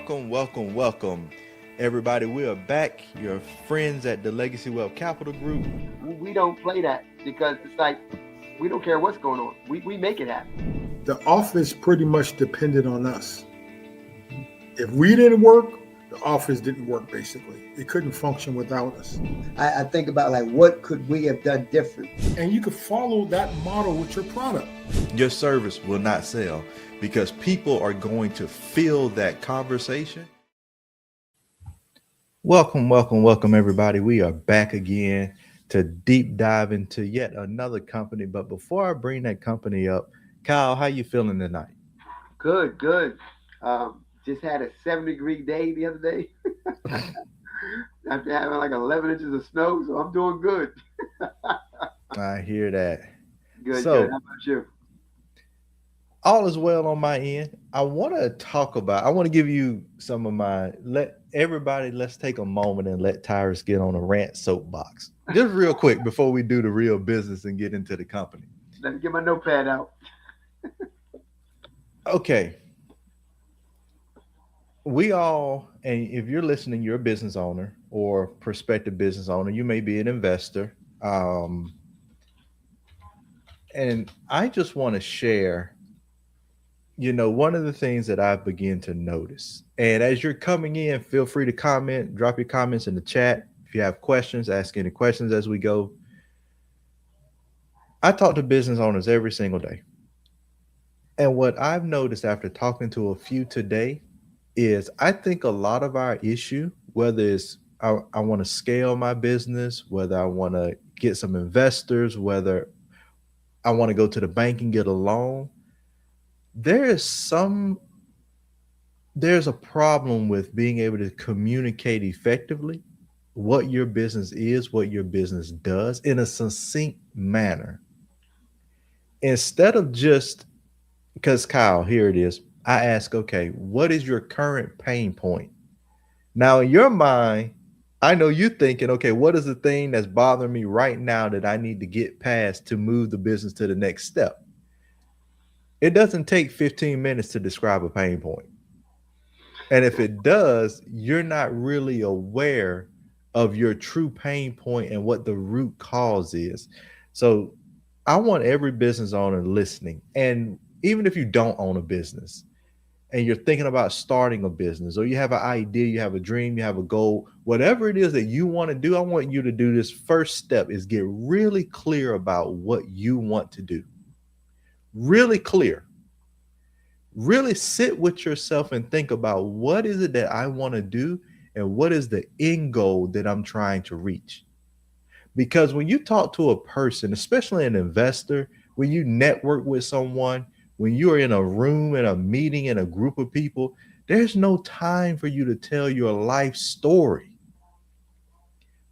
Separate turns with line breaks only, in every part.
Welcome, everybody. We are back, your friends at the Legacy Wealth Capital Group.
We don't play that because it's like we don't care what's going on. We make it happen.
The office pretty much depended on us. If we didn't work, the office didn't work, basically. It couldn't function without us.
I think about like, what could we have done different?
And you could follow that model with your product.
Your service will not sell because people are going to feel that conversation. Welcome, everybody. We are back again to deep dive into yet another company. But before I bring that company up, Kyle, how you feeling tonight?
Good. Just had a 7-degree day the other day. After having like 11 inches of snow, so I'm doing good.
I hear that.
Good. How about you?
All is well on my end. I want to give you some of let's take a moment and let Tyrus get on a rant soapbox. Just real quick before we do the real business and get into the company.
Let me get my notepad out.
Okay. We all, and if you're listening, you're a business owner or prospective business owner, you may be an investor. And I just want to share, one of the things that I've begun to notice, and as you're coming in, feel free to comment, drop your comments in the chat. If you have questions, ask any questions as we go. I talk to business owners every single day. And what I've noticed after talking to a few today is I think a lot of our issue, whether it's I want to scale my business, whether I want to get some investors, whether I want to go to the bank and get a loan, there's a problem with being able to communicate effectively what your business is, what your business does in a succinct manner. Instead of just, because Kyle, here it is, I ask, okay, what is your current pain point? Now, in your mind, I know you're thinking, okay, what is the thing that's bothering me right now that I need to get past to move the business to the next step? It doesn't take 15 minutes to describe a pain point. And if it does, you're not really aware of your true pain point and what the root cause is. So I want every business owner listening, and even if you don't own a business and you're thinking about starting a business, or you have an idea, you have a dream, you have a goal, whatever it is that you want to do, I want you to do this. First step is get really clear about what you want to do. Really clear. Really sit with yourself and think about what is it that I want to do and what is the end goal that I'm trying to reach. Because when you talk to a person, especially an investor, when you network with someone, when you're in a room, in a meeting, in a group of people, there's no time for you to tell your life story.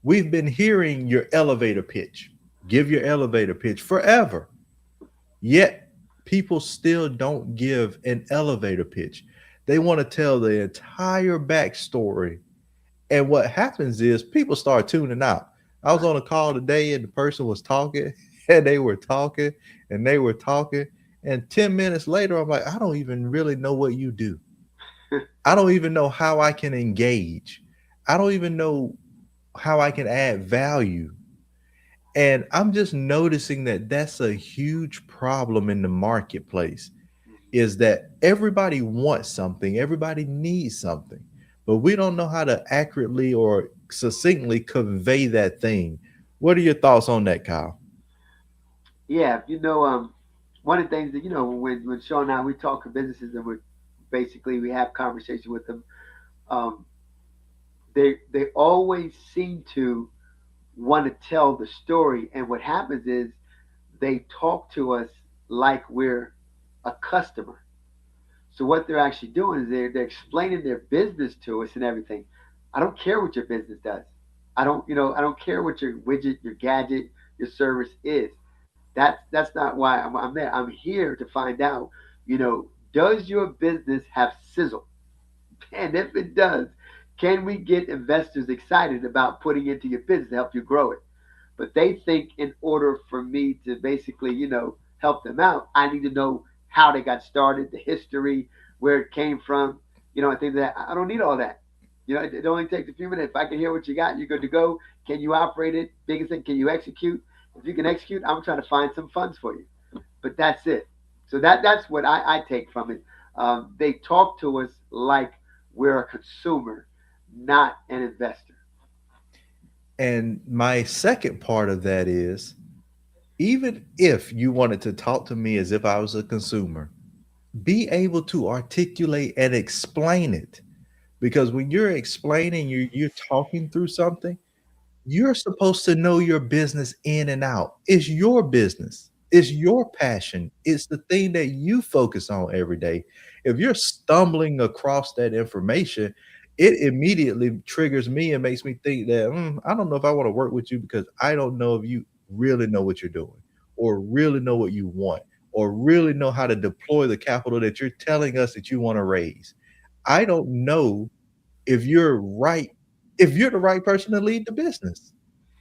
We've been hearing your elevator pitch. Give your elevator pitch forever. Yet people still don't give an elevator pitch. They want to tell the entire backstory. And what happens is people start tuning out. I was on a call today and the person was talking and they were talking and they were talking. And 10 minutes later, I'm like, I don't even really know what you do. I don't even know how I can engage. I don't even know how I can add value. And I'm just noticing that that's a huge problem in the marketplace, is that everybody wants something, everybody needs something, but we don't know how to accurately or succinctly convey that thing. What are your thoughts on that, Kyle?
Yeah, one of the things that, when Sean and I, we talk to businesses and we have conversation with them, they always seem to want to tell the story. And what happens is they talk to us like we're a customer. So what they're actually doing is they're explaining their business to us and everything. I don't care what your business does. I don't care what your widget, your gadget, your service is. That's not why I'm there. I'm here to find out, does your business have sizzle? And if it does, can we get investors excited about putting into your business to help you grow it? But they think in order for me to basically, help them out, I need to know how they got started, the history, where it came from. I think that I don't need all that. It only takes a few minutes. If I can hear what you got, you're good to go. Can you operate it? Biggest thing, can you execute? If you can execute, I'm trying to find some funds for you. But that's it. So that's what I take from it. They talk to us like we're a consumer, not an investor.
And my second part of that is, even if you wanted to talk to me as if I was a consumer, be able to articulate and explain it. Because when you're explaining, you're talking through something, you're supposed to know your business in and out. It's your business. It's your passion. It's the thing that you focus on every day. If you're stumbling across that information, it immediately triggers me and makes me think that I don't know if I want to work with you, because I don't know if you really know what you're doing, or really know what you want, or really know how to deploy the capital that you're telling us that you want to raise. I don't know if you're right, if you're the right person to lead the business.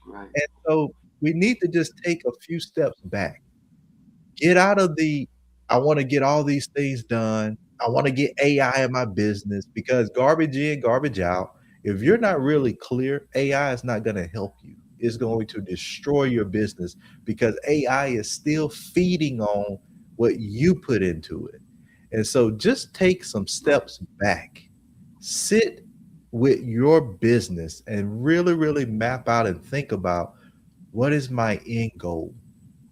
Right.
And so we need to just take a few steps back. Get out of the, I want to get all these things done. I want to get AI in my business, because garbage in, garbage out. If you're not really clear, AI is not going to help you. It's going to destroy your business, because AI is still feeding on what you put into it. And so just take some steps back. Sit with your business and really, really map out and think about, what is my end goal?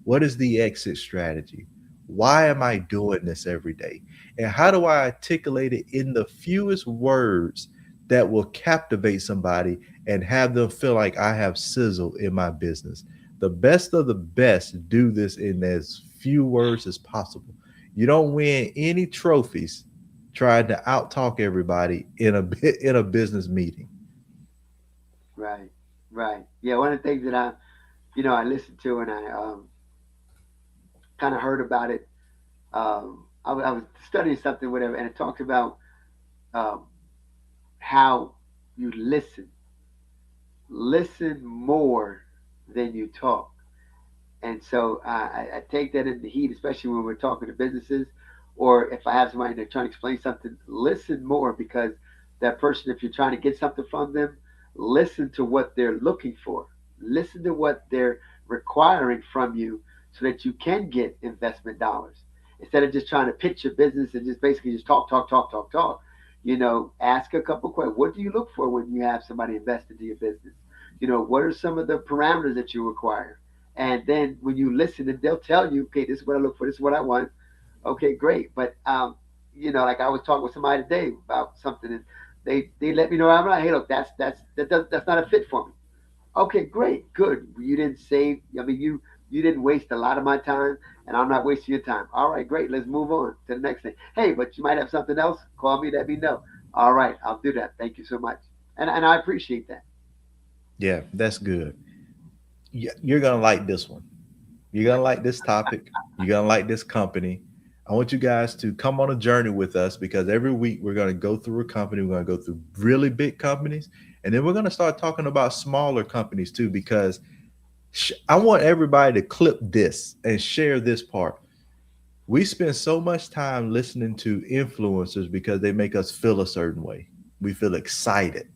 What is the exit strategy? Why am I doing this every day? And how do I articulate it in the fewest words that will captivate somebody and have them feel like I have sizzle in my business? The best of the best do this in as few words as possible. You don't win any trophies trying to outtalk everybody in a in a business meeting.
Right. Right. Yeah. One of the things that I listened to, and I kind of heard about it. I was studying something, whatever, and it talks about um, how you listen more than you talk. And so I take that in the heat, especially when we're talking to businesses, or if I have somebody that's trying to explain something, listen more, because that person, if you're trying to get something from them, listen to what they're looking for, listen to what they're requiring from you, so that you can get investment dollars, instead of just trying to pitch your business and just basically just talk, talk, talk, talk, talk. Ask a couple questions. What do you look for when you have somebody invest into your business? What are some of the parameters that you require? And then when you listen, and they'll tell you, okay, this is what I look for, this is what I want. Okay, great. But like I was talking with somebody today about something, and they let me know, I'm like, hey, look, that's not a fit for me. Okay, great, good. You didn't save. I mean, you didn't waste a lot of my time, and I'm not wasting your time. All right, great. Let's move on to the next thing. Hey, but you might have something else. Call me. Let me know. All right, I'll do that. Thank you so much, and I appreciate that.
Yeah, that's good. You're gonna like this one. You're gonna like this topic. You're gonna like this company. I want you guys to come on a journey with us, because every week we're gonna go through a company. We're gonna go through really big companies, and then we're gonna start talking about smaller companies too. Because I want everybody to clip this and share this part. We spend so much time listening to influencers because they make us feel a certain way. We feel excited.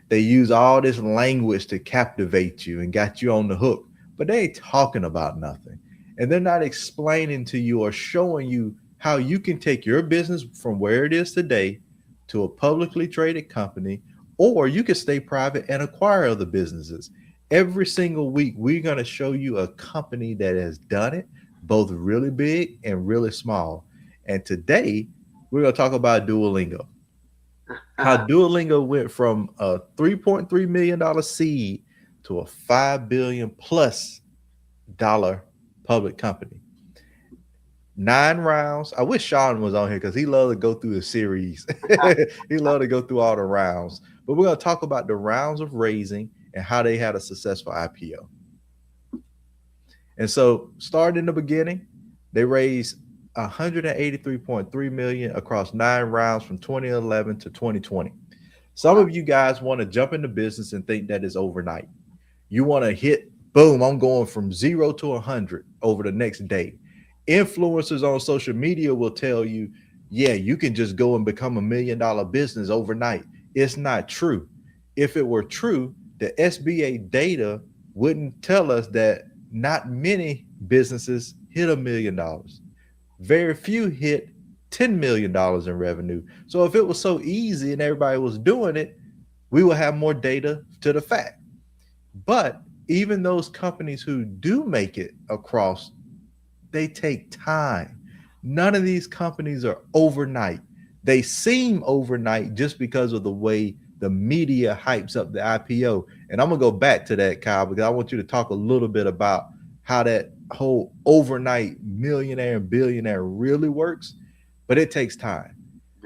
They use all this language to captivate you and got you on the hook, but they ain't talking about nothing. And they're not explaining to you or showing you how you can take your business from where it is today to a publicly traded company, or you can stay private and acquire other businesses. Every single week, we're going to show you a company that has done it, both really big and really small. And today, we're going to talk about Duolingo. How Duolingo went from a $3.3 million seed to a $5 billion plus public company. 9 rounds. I wish Sean was on here, because he loved to go through the series. He loved to go through all the rounds. But we're going to talk about the rounds of raising and how they had a successful IPO. And so, starting in the beginning, they raised 183.3 million across 9 rounds from 2011 to 2020. Some of you guys want to jump into business and think that is overnight. You want to hit, boom, I'm going from 0 to 100 over the next day. Influencers on social media will tell you yeah, you can just go and become $1 million business overnight. It's not true. If it were true, the SBA data wouldn't tell us that not many businesses hit $1 million. Very few hit $10 million in revenue. So if it was so easy and everybody was doing it, we would have more data to the fact. But even those companies who do make it across, they take time. None of these companies are overnight. They seem overnight just because of the way the media hypes up the IPO. And I'm going to go back to that, Kyle, because I want you to talk a little bit about how that whole overnight millionaire and billionaire really works. But it takes time.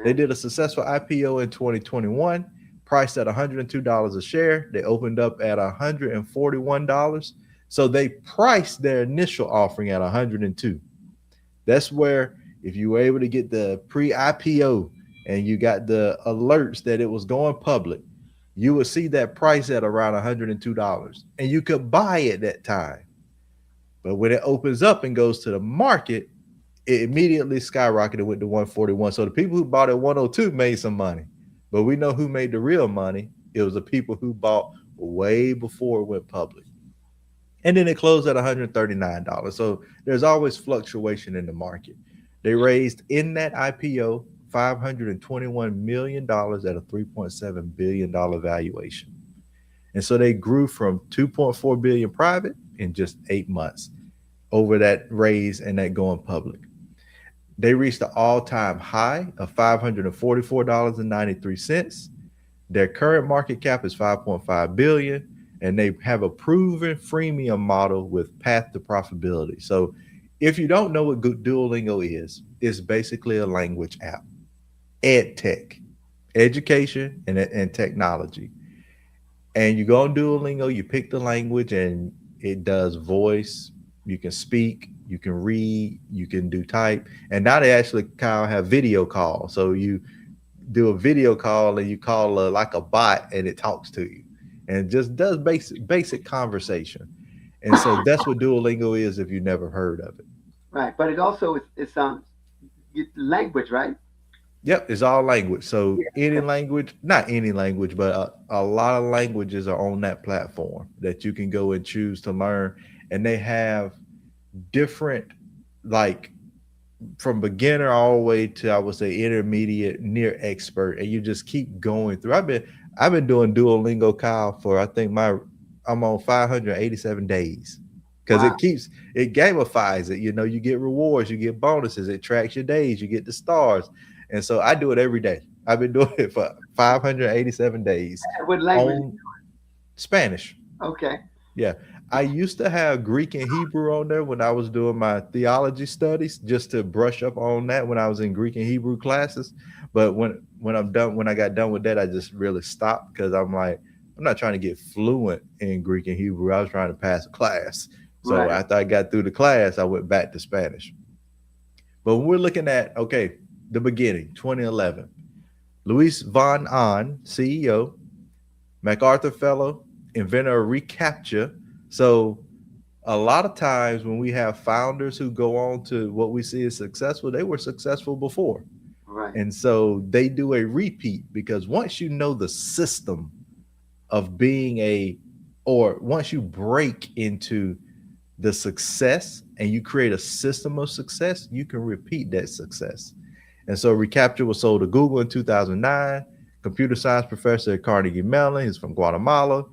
They did a successful IPO in 2021, priced at $102 a share. They opened up at $141. So they priced their initial offering at 102. That's where if you were able to get the pre-IPO and you got the alerts that it was going public, you would see that price at around $102 and you could buy at that time. But when it opens up and goes to the market, it immediately skyrocketed with the 141. So the people who bought at 102 made some money. But we know who made the real money. It was the people who bought way before it went public. And then it closed at $139. So there's always fluctuation in the market. They raised in that IPO $521 million at a $3.7 billion valuation. And so they grew from 2.4 billion private in just 8 months over that raise and that going public. They reached an all-time high of $544.93. Their current market cap is 5.5 billion, and they have a proven freemium model with path to profitability. So if you don't know what Duolingo is, it's basically a language app. Ed tech, education and technology. And you go on Duolingo, you pick the language, and it does voice. You can speak, you can read, you can do type. And now they actually kind of have video call. So you do a video call and you call like a bot and it talks to you and just does basic conversation. And so that's what Duolingo is if you never heard of it.
Right, but it also it's language, right?
Yep, it's all language. So any language, not any language, but a lot of languages are on that platform that you can go and choose to learn. And they have different, like from beginner all the way to, I would say, intermediate, near expert, and you just keep going through. I've been doing Duolingo, Kyle, for I think I'm on 587 days because it gamifies it. You know, you get rewards, you get bonuses, it tracks your days, you get the stars. And so I do it every day. I've been doing it for 587 days.
What language?
On Spanish.
Okay.
Yeah. I used to have Greek and Hebrew on there when I was doing my theology studies, just to brush up on that when I was in Greek and Hebrew classes. But when I got done with that, I just really stopped because I'm like, I'm not trying to get fluent in Greek and Hebrew. I was trying to pass a class. So after I got through the class, I went back to Spanish. But when we're looking at, okay, the beginning, 2011, Luis von Ahn, CEO, MacArthur Fellow, inventor of reCAPTCHA. So a lot of times when we have founders who go on to what we see as successful, they were successful before.
Right.
And so they do a repeat because once you know the system of being once you break into the success and you create a system of success, you can repeat that success. And so reCAPTCHA was sold to Google in 2009, computer science professor at Carnegie Mellon. He's from Guatemala.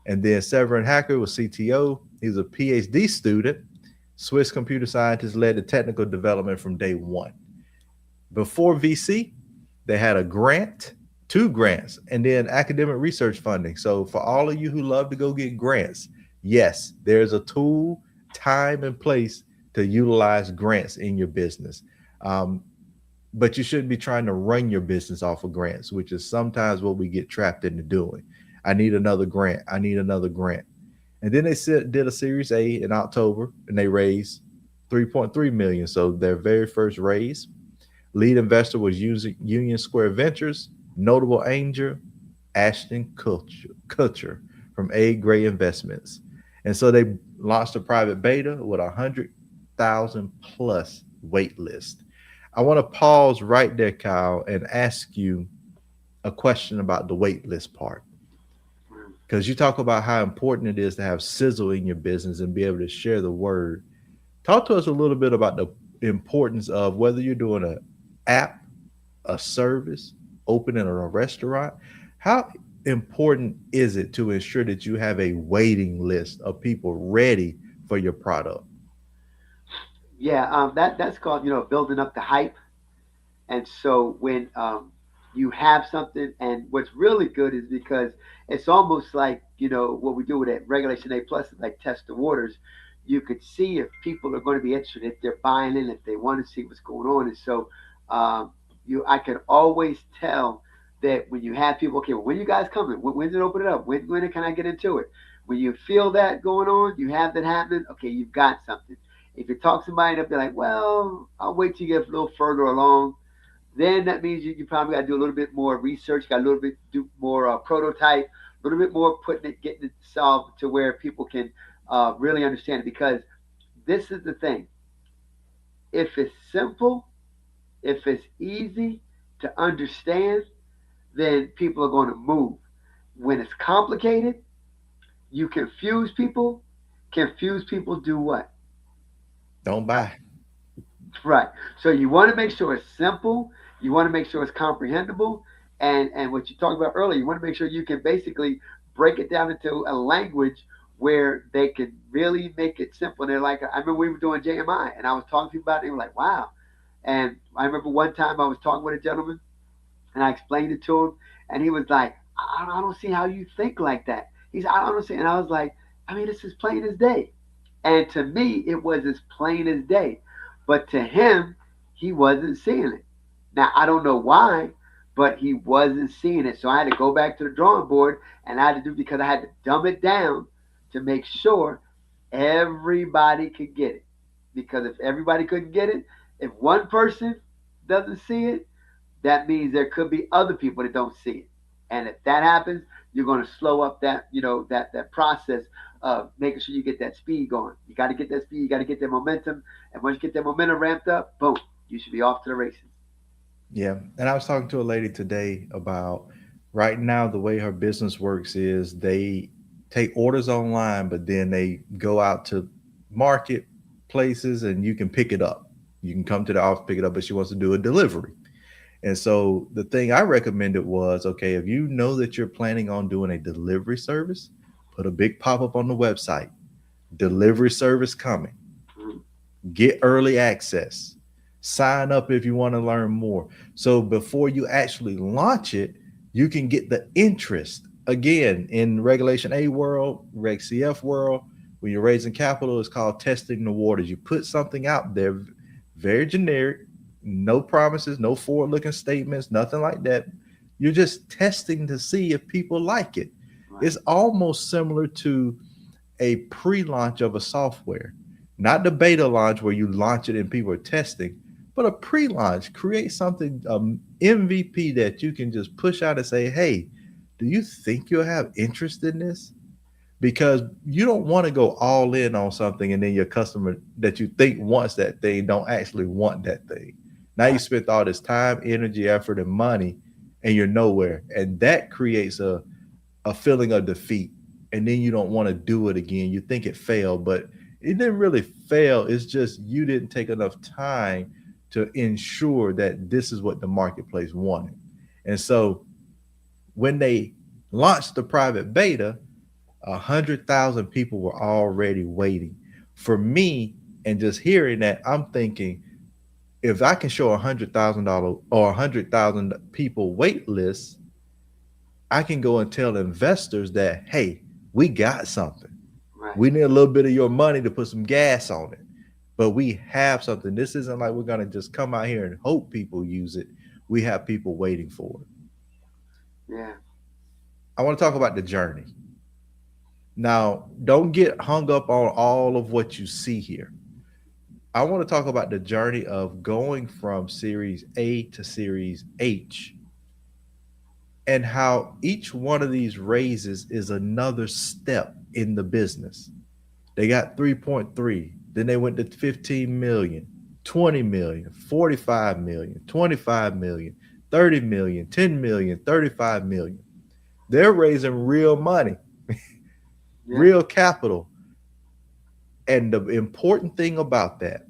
And then Severin Hacker was CTO. He's a PhD student. Swiss computer scientist, led the technical development from day one. Before VC, they had a grant, 2 grants, and then academic research funding. So for all of you who love to go get grants, yes, there's a tool, time, and place to utilize grants in your business. But you shouldn't be trying to run your business off of grants, which is sometimes what we get trapped into doing. I need another grant. I need another grant. And then they did a Series A in October, and they raised $3.3 million. So their very first raise. Lead investor was Union Square Ventures. Notable angel, Ashton Kutcher from A. Gray Investments. And so they launched a private beta with 100,000 plus wait list. I want to pause right there, Kyle, and ask you a question about the wait list part. Because you talk about how important it is to have sizzle in your business and be able to share the word. Talk to us a little bit about the importance of whether you're doing an app, a service, opening a restaurant. How important is it to ensure that you have a waiting list of people ready for your product?
Yeah, that's called building up the hype. And so when you have something, and what's really good is because it's almost like what we do with it, Regulation A Plus, is like test the waters. You could see if people are going to be interested, if they're buying in, if they want to see what's going on. And so I can always tell that when you have people, okay, well, when you guys coming? When's it open it up? When can I get into it? When you feel that going on, you have that happening. Okay, you've got something. If you talk to somebody, they'll be like, well, I'll wait till you get a little further along. Then that means you probably got to do a little bit more research, got a little bit do more prototype, a little bit more getting it solved to where people can really understand it. Because this is the thing: if it's simple, if it's easy to understand, then people are going to move. When it's complicated, you confuse people. Confuse people do what?
Don't buy.
Right. So you want to make sure it's simple. You want to make sure it's comprehensible. And what you talked about earlier, you want to make sure you can basically break it down into a language where they can really make it simple. And they're like, I remember we were doing JMI and I was talking to people about it. They were like, wow. And I remember one time I was talking with a gentleman and I explained it to him. And he was like, I don't see how you think like that. He said, I don't see. And I was like, I mean, it's as plain as day. And to me, it was as plain as day. But to him, he wasn't seeing it. Now, I don't know why, but he wasn't seeing it. So I had to go back to the drawing board and I had to do because I had to dumb it down to make sure everybody could get it. Because if everybody couldn't get it, if one person doesn't see it, that means there could be other people that don't see it. And if that happens, you're going to slow up that process of making sure you get that speed going. You got to get that speed, you got to get that momentum. And once you get that momentum ramped up, boom, you should be off to the races.
Yeah. And I was talking to a lady today about right now, the way her business works is they take orders online, but then they go out to marketplaces and you can pick it up. You can come to the office, pick it up, but she wants to do a delivery. And so the thing I recommended was, okay, if you know that you're planning on doing a delivery service, put a big pop up on the website, delivery service coming, get early access, sign up if you want to learn more. So before you actually launch it, you can get the interest. Again, in Regulation A world, Reg CF world, when you're raising capital, it's called testing the waters. You put something out there, very generic, no promises, no forward-looking statements, nothing like that. You're just testing to see if people like it. Right. It's almost similar to a pre-launch of a software, not the beta launch where you launch it and people are testing, but a pre-launch. Create something, MVP that you can just push out and say, hey, do you think you'll have interest in this? Because you don't want to go all in on something and then your customer that you think wants that thing don't actually want that thing. Now you spent all this time, energy, effort, and money, and you're nowhere. And that creates a feeling of defeat. And then you don't want to do it again. You think it failed, but it didn't really fail. It's just you didn't take enough time to ensure that this is what the marketplace wanted. And so when they launched the private beta, 100,000 people were already waiting. For me, and just hearing that, I'm thinking, if I can show $100,000 or 100,000 people wait lists, I can go and tell investors that, hey, we got something. Right. We need a little bit of your money to put some gas on it, but we have something. This isn't like we're going to just come out here and hope people use it. We have people waiting for it.
Yeah.
I want to talk about the journey. Now, don't get hung up on all of what you see here. I want to talk about the journey of going from Series A to Series H and how each one of these raises is another step in the business. They got 3.3, then they went to 15 million, 20 million, 45 million, 25 million, 30 million, 10 million, 35 million. They're raising real money,
Yeah.
real capital. And the important thing about that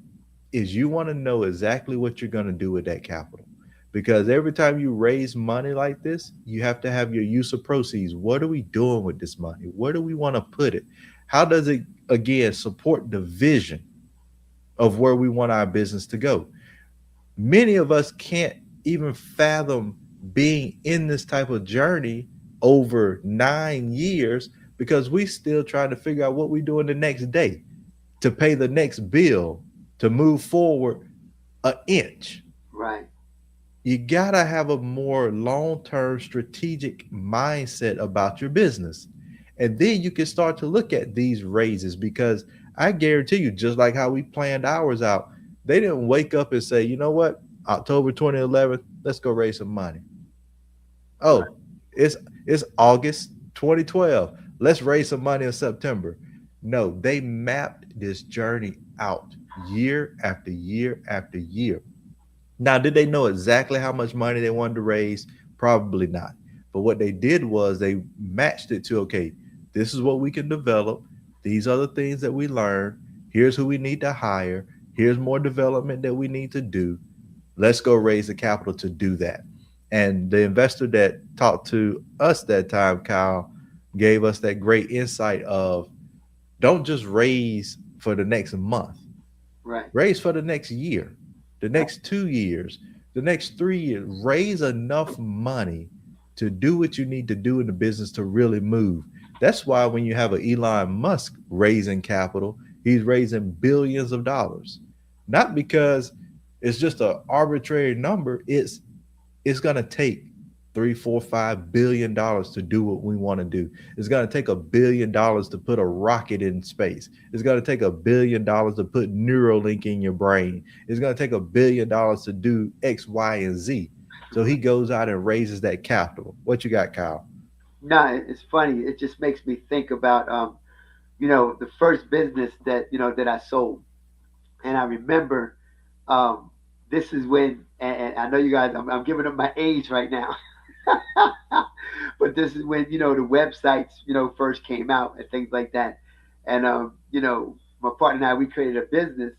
is you want to know exactly what you're going to do with that capital. Because every time you raise money like this, you have to have your use of proceeds. What are we doing with this money? Where do we want to put it? How does it, again, support the vision of where we want our business to go? Many of us can't even fathom being in this type of journey over 9 years because we still trying to figure out what we doing the next day to pay the next bill to move forward an inch.
Right.
You gotta have a more long-term strategic mindset about your business. And then you can start to look at these raises because I guarantee you, just like how we planned ours out, they didn't wake up and say, you know what, October 2011, let's go raise some money.
Right.
Oh, it's August 2012. Let's raise some money in September. No, they mapped this journey out year after year after year. Now, did they know exactly how much money they wanted to raise? Probably not. But what they did was they matched it to, okay, this is what we can develop. These are the things that we learn. Here's who we need to hire. Here's more development that we need to do. Let's go raise the capital to do that. And the investor that talked to us that time, Kyle, gave us that great insight of don't just raise for the next month,
Right.
raise for the next year, the
Right.
next 2 years, the next 3 years. Raise enough money to do what you need to do in the business to really move. That's why when you have an Elon Musk raising capital, he's raising billions of dollars. Not because it's just an arbitrary number. It's going to take 3, 4, 5 billion dollars to do what we want to do. It's going to take $1 billion to put a rocket in space. It's going to take $1 billion to put Neuralink in your brain. It's going to take $1 billion to do X, Y, and Z. So he goes out and raises that capital. What you got, Kyle?
No, it's funny. It just makes me think about the first business that that I sold, and I remember this is when, and I know you guys, I'm giving up my age right now. But this is when the websites first came out and things like that, and my partner and I, we created a business,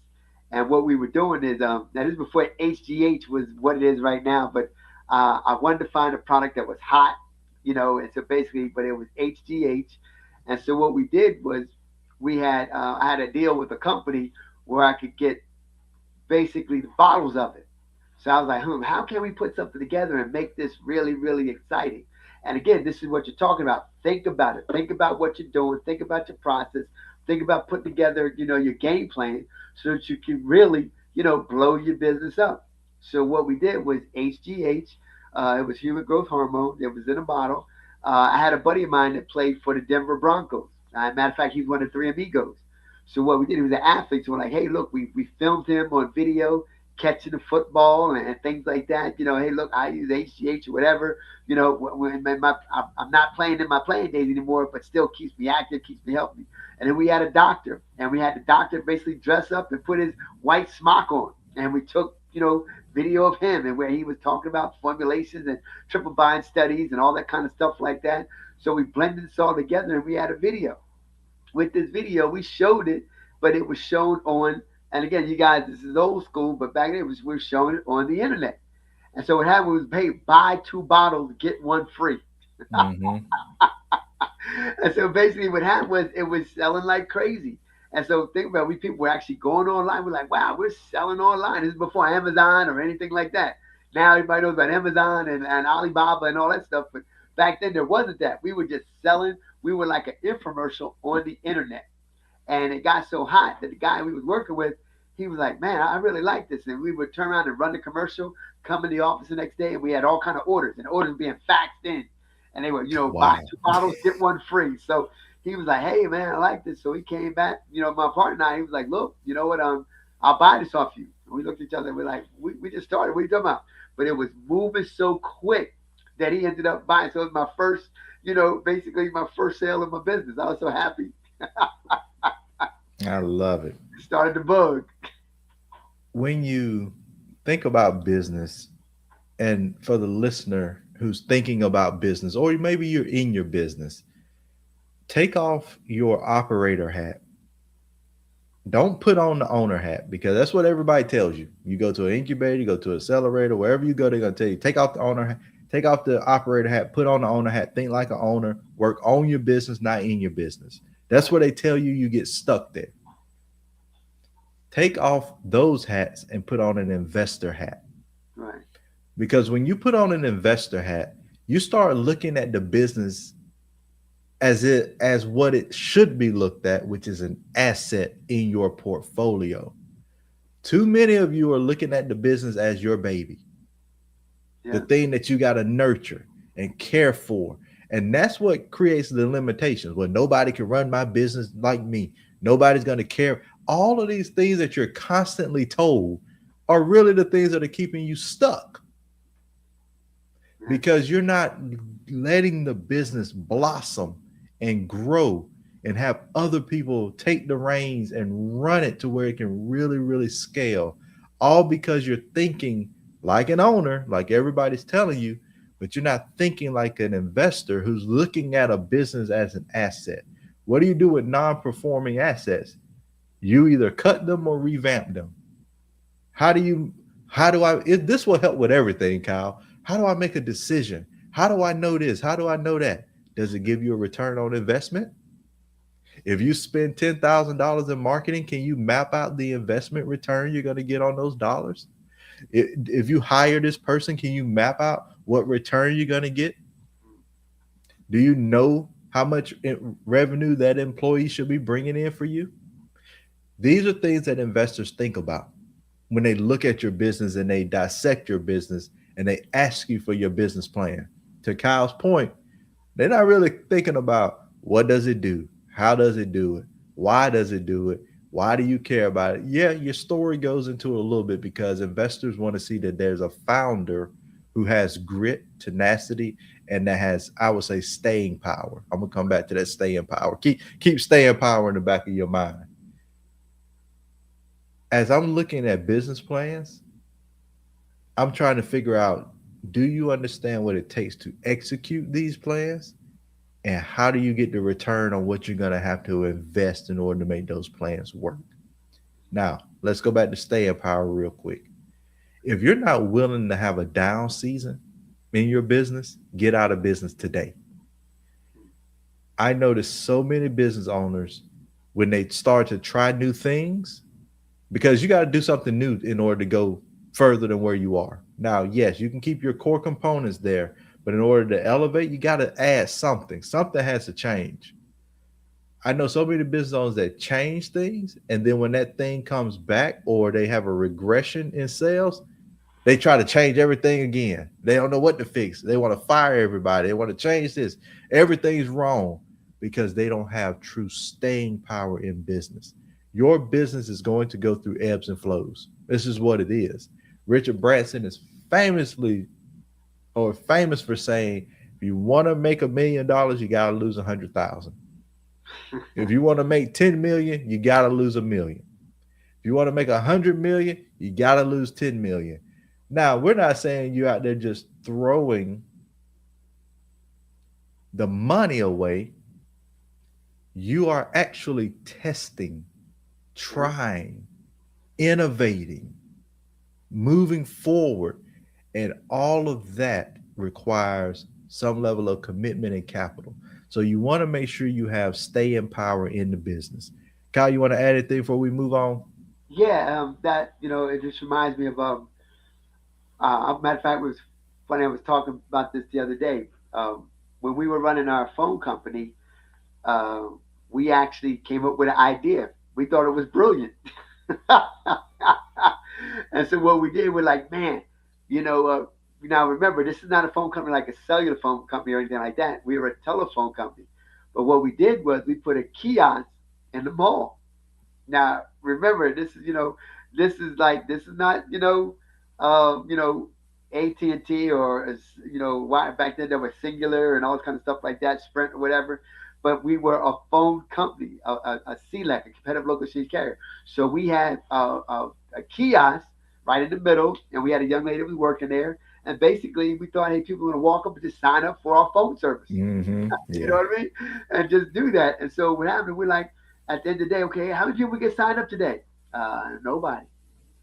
and what we were doing is now this is before HGH was what it is right now, but I wanted to find a product that was hot, and so basically, but it was HGH, and so what we did was we had I had a deal with a company where I could get basically the bottles of it. So I was like, how can we put something together and make this really, really exciting? And again, this is what you're talking about. Think about it. Think about what you're doing. Think about your process. Think about putting together, your game plan so that you can really, blow your business up. So what we did was HGH. It was human growth hormone. It was in a bottle. I had a buddy of mine that played for the Denver Broncos. Matter of fact, he's one of the three amigos. So what we did, he was an athlete. So we're like, hey, look, we filmed him on video catching the football and things like that. Hey, look, I use HGH or whatever. I'm not playing in my playing days anymore, but still keeps me active, keeps me healthy. And then we had a doctor, and we had the doctor basically dress up and put his white smock on, and we took video of him and where he was talking about formulations and triple bind studies and all that kind of stuff like that. So we blended this all together, and we had a video. With this video, we showed it, but it was shown on, and again, you guys, this is old school, but back then we were showing it on the internet. And so what happened was, hey, buy 2 bottles, get one free.
Mm-hmm.
And so basically what happened was it was selling like crazy. And so think about it, we people were actually going online. We're like, wow, we're selling online. This is before Amazon or anything like that. Now everybody knows about Amazon and Alibaba and all that stuff. But back then there wasn't that. We were just selling. We were like an infomercial on the internet. And it got so hot that the guy we was working with, he was like, man, I really like this. And we would turn around and run the commercial, come in the office the next day, and we had all kind of orders, and orders being faxed in. And they were, buy
Wow.
2 bottles, get one free. So he was like, hey, man, I like this. So he came back, my partner and I, he was like, look, you know what, I'll buy this off you. And we looked at each other and we're like, we just started. What are you talking about? But it was moving so quick that he ended up buying. So it was my first, basically my first sale of my business. I was so happy.
I love it.
Started the bug.
when you think about business, and for the listener who's thinking about business, or maybe you're in your business, take off your operator hat. Don't put on the owner hat, because that's what everybody tells you. You go to an incubator, you go to an accelerator, wherever you go, they're gonna tell you take off the owner hat, take off the operator hat, put on the owner hat, think like an owner, work on your business, not in your business. That's what they tell you, you get stuck there. Take off those hats and put on an investor hat.
Right.
Because when you put on an investor hat, you start looking at the business as what it should be looked at, which is an asset in your portfolio. Too many of you are looking at the business as your baby, the
Yeah.
thing that you got to nurture and care for. And that's what creates the limitations. Well, nobody can run my business like me. Nobody's going to care. All of these things that you're constantly told are really the things that are keeping you stuck, because you're not letting the business blossom and grow and have other people take the reins and run it to where it can really, really scale. All because you're thinking like an owner, like everybody's telling you, but you're not thinking like an investor who's looking at a business as an asset. What do you do with non-performing assets? You either cut them or revamp them. How do you, this will help with everything, Kyle. How do I make a decision? How do I know this? How do I know that? Does it give you a return on investment? If you spend $10,000 in marketing, can you map out the investment return you're going to get on those dollars? If you hire this person, can you map out what return you're going to get? Do you know how much revenue that employee should be bringing in for you? These are things that investors think about when they look at your business and they dissect your business and they ask you for your business plan. To Kyle's point, they're not really thinking about what does it do? How does it do it? Why does it do it? Why do you care about it? Yeah, your story goes into it a little bit, because investors want to see that there's a founder who has grit, tenacity, and that has, I would say, staying power. I'm gonna come back to that staying power. Keep staying power in the back of your mind. As I'm looking at business plans, I'm trying to figure out, do you understand what it takes to execute these plans? And how do you get the return on what you're going to have to invest in order to make those plans work? Now, let's go back to staying power real quick. If you're not willing to have a down season in your business, get out of business today. I notice so many business owners, when they start to try new things, because you got to do something new in order to go further than where you are. Now, yes, you can keep your core components there, but in order to elevate, you got to add something. Something has to change. I know so many business owners that change things, and then when that thing comes back or they have a regression in sales, they try to change everything again. They don't know what to fix. They want to fire everybody. They want to change this. Everything's wrong because they don't have true staying power in business. Your business is going to go through ebbs and flows. This is what it is. Richard Branson is famous for saying, if you want to make $1 million, you got to lose 100,000. If you want to make 10 million, you got to lose 1 million. If you want to make 100 million, you got to lose 10 million. Now, we're not saying you're out there just throwing the money away. You are actually testing, trying, innovating, moving forward. And all of that requires some level of commitment and capital. So you want to make sure you have staying power in the business. Kyle, you want to add anything before we move on?
Yeah, that it just reminds me of matter of fact, it was funny. I was talking about this the other day. When we were running our phone company, uh, we actually came up with an idea. We thought it was brilliant. And so what we did, we're like, man, now remember, this is not a phone company like a cellular phone company or anything like that. We were a telephone company. But what we did was we put a kiosk in the mall. Now remember, this is not AT&T or why back then there was Singular and all this kind of stuff like that, Sprint or whatever. But we were a phone company, a CLEC, a competitive local exchange carrier. So we had a kiosk right in the middle, and we had a young lady that was working there. And basically, we thought, hey, people are going to walk up and just sign up for our phone service. You know
Yeah.
what I mean? And just do that. And so what happened? We're like, at the end of the day, okay, how many people get signed up today? Nobody.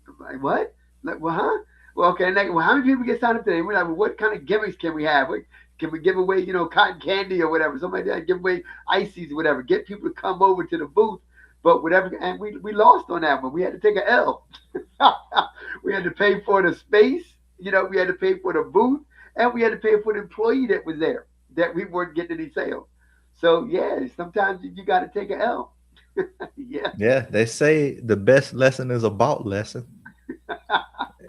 I'm like, what? Like, well, huh? Well, okay. Next, well, how many people get signed up today? We're like, well, what kind of gimmicks can we have? What, can we give away, cotton candy or whatever? Something like that. Give away ices or whatever. Get people to come over to the booth. But whatever, and we lost on that one. We had to take an L. We had to pay for the space. We had to pay for the booth, and we had to pay for the employee that was there that we weren't getting any sales. So yeah, sometimes you got to take an L. Yeah.
Yeah, they say the best lesson is a bought lesson.